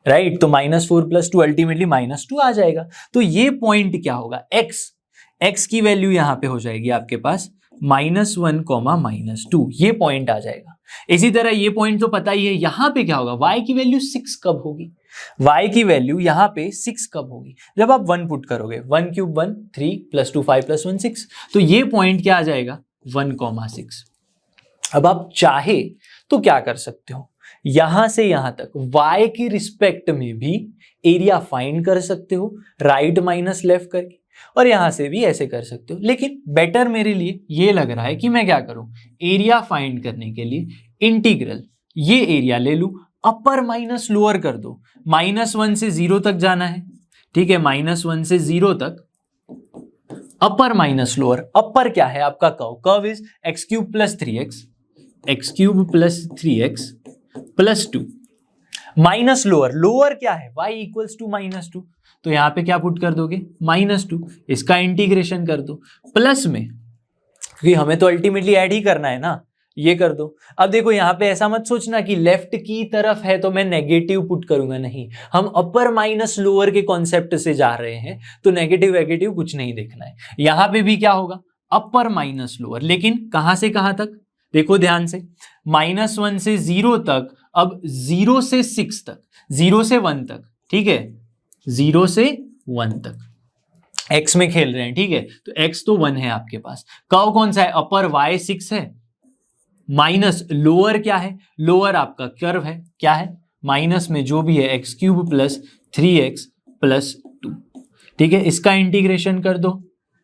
राइट। तो -4 + 2 अल्टीमेटली -2 आ जाएगा। तो ये पॉइंट क्या होगा, x की वैल्यू यहां पे हो जाएगी आपके पास -1, -2, ये पॉइंट आ जाएगा। इसी तरह ये पॉइंट तो पता ही है, यहां पे क्या होगा, y की वैल्यू 6 कब होगी, y की वैल्यू यहां पे 6 कब होगी, जब आप 1 पुट करोगे, 1³ 1, 3 + 2 5 + 1 6, तो ये पॉइंट क्या आ जाएगा 1,6। अब आप चाहे तो क्या कर सकते हो, यहां से यहां तक y की रिस्पेक्ट में भी एरिया फाइंड कर सकते हो, राइट माइनस लेफ्ट करके, और यहां से भी ऐसे कर सकते हो। लेकिन बेटर मेरे लिए ये लग रहा है कि मैं क्या करूं, एरिया फाइंड करने के लिए इंटीग्रल, ये एरिया ले लूं, अपर माइनस लोअर कर दो, -1 से 0 तक जाना है, ठीक है, -1 से 0 तक, अपर माइनस लोअर, अपर क्या है आपका curve, curve is x³ + 3x, x³ + 3x + 2, minus lower, lower क्या है y इक्वल्स टू -2, तो यहां पे क्या पुट कर दोगे -2, इसका इंटीग्रेशन कर दो, प्लस में, क्योंकि हमें तो अल्टीमेटली ऐड ही करना है ना, ये कर दो। अब देखो यहां पे ऐसा मत सोचना कि लेफ्ट की तरफ है तो मैं नेगेटिव पुट करूंगा, नहीं, हम अपर माइनस लोअर के कॉन्सेप्ट से जा रहे हैं, तो नेगेटिव वेगेटिव कुछ नहीं देखना है। यहां पे भी क्या होगा, अपर माइनस लोअर, लेकिन कहां से कहां तक, देखो ध्यान से, -1 से 0 तक, अब 0 से 6 तक, 0 से 1 तक, ठीक है, 0 से 1 तक x में खेल रहे हैं, ठीक है, तो x तो 1 है आपके पास, कर्व कौन सा है, अपर y 6 है, माइनस लोअर क्या है, लोअर आपका कर्व है, क्या है, माइनस में जो भी है x³ + 3x + 2, ठीक है, इसका इंटीग्रेशन कर दो,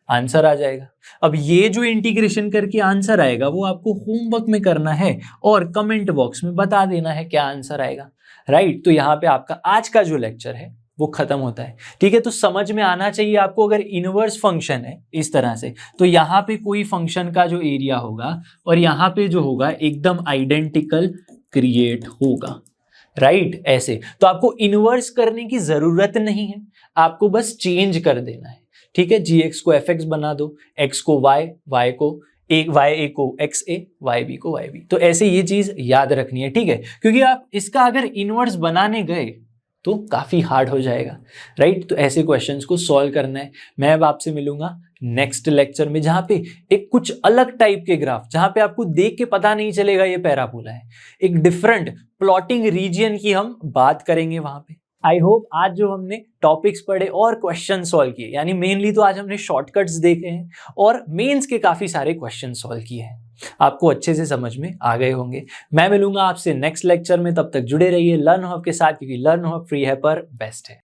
आंसर आ जाएगा। अब ये जो इंटीग्रेशन करके आंसर आएगा वो आपको होमवर्क में करना है और कमेंट बॉक्स में बता देना है क्या आंसर आएगा, राइट। तो यहाँ पे आपका आज का जो लेक्चर है वो खत्म होता है। ठीक है, तो समझ में आना चाहिए आपको, अगर इनवर्स फंक्शन है इस तरह से, तो यहाँ पे कोई फंक्शन का जो एरिया होगा और यहाँ पे जो होगा एकदम आइडेंटिकल क्रिएट होगा, राइट? ऐसे तो आपको इनवर्स करने की जरूरत नहीं है, आपको बस चेंज कर देना है। ठीक है, gx को fx बना दो, x को y को y को xa, yb को yb, तो ऐसे ये चीज याद रखनी है। ठीक है, क्योंकि आप इसका अगर इनवर्स बनाने गए तो काफी हार्ड हो जाएगा, राइट? तो ऐसे क्वेश्चंस को सॉल्व करना है। मैं अब आपसे मिलूंगा नेक्स्ट लेक्चर में, जहां पे एक कुछ अलग टाइप के ग्राफ, जहां पे आपको देख के पता नहीं चलेगा ये पैराबोला है, एक डिफरेंट प्लॉटिंग रीजन की हम बात करेंगे वहां पे। आई होप आज जो हमने टॉपिक्स पढ़े और क्वेश्चन सॉल्व किए, यानी मेनली तो आज हमने शॉर्टकट्स देखे हैं और मेंस के काफी सारे क्वेश्चन सॉल्व किए हैं, आपको अच्छे से समझ में आ गए होंगे। मैं मिलूंगा आपसे नेक्स्ट लेक्चर में, तब तक जुड़े रहिए लर्न हब के साथ, क्योंकि लर्न हब फ्री है पर बेस्ट है।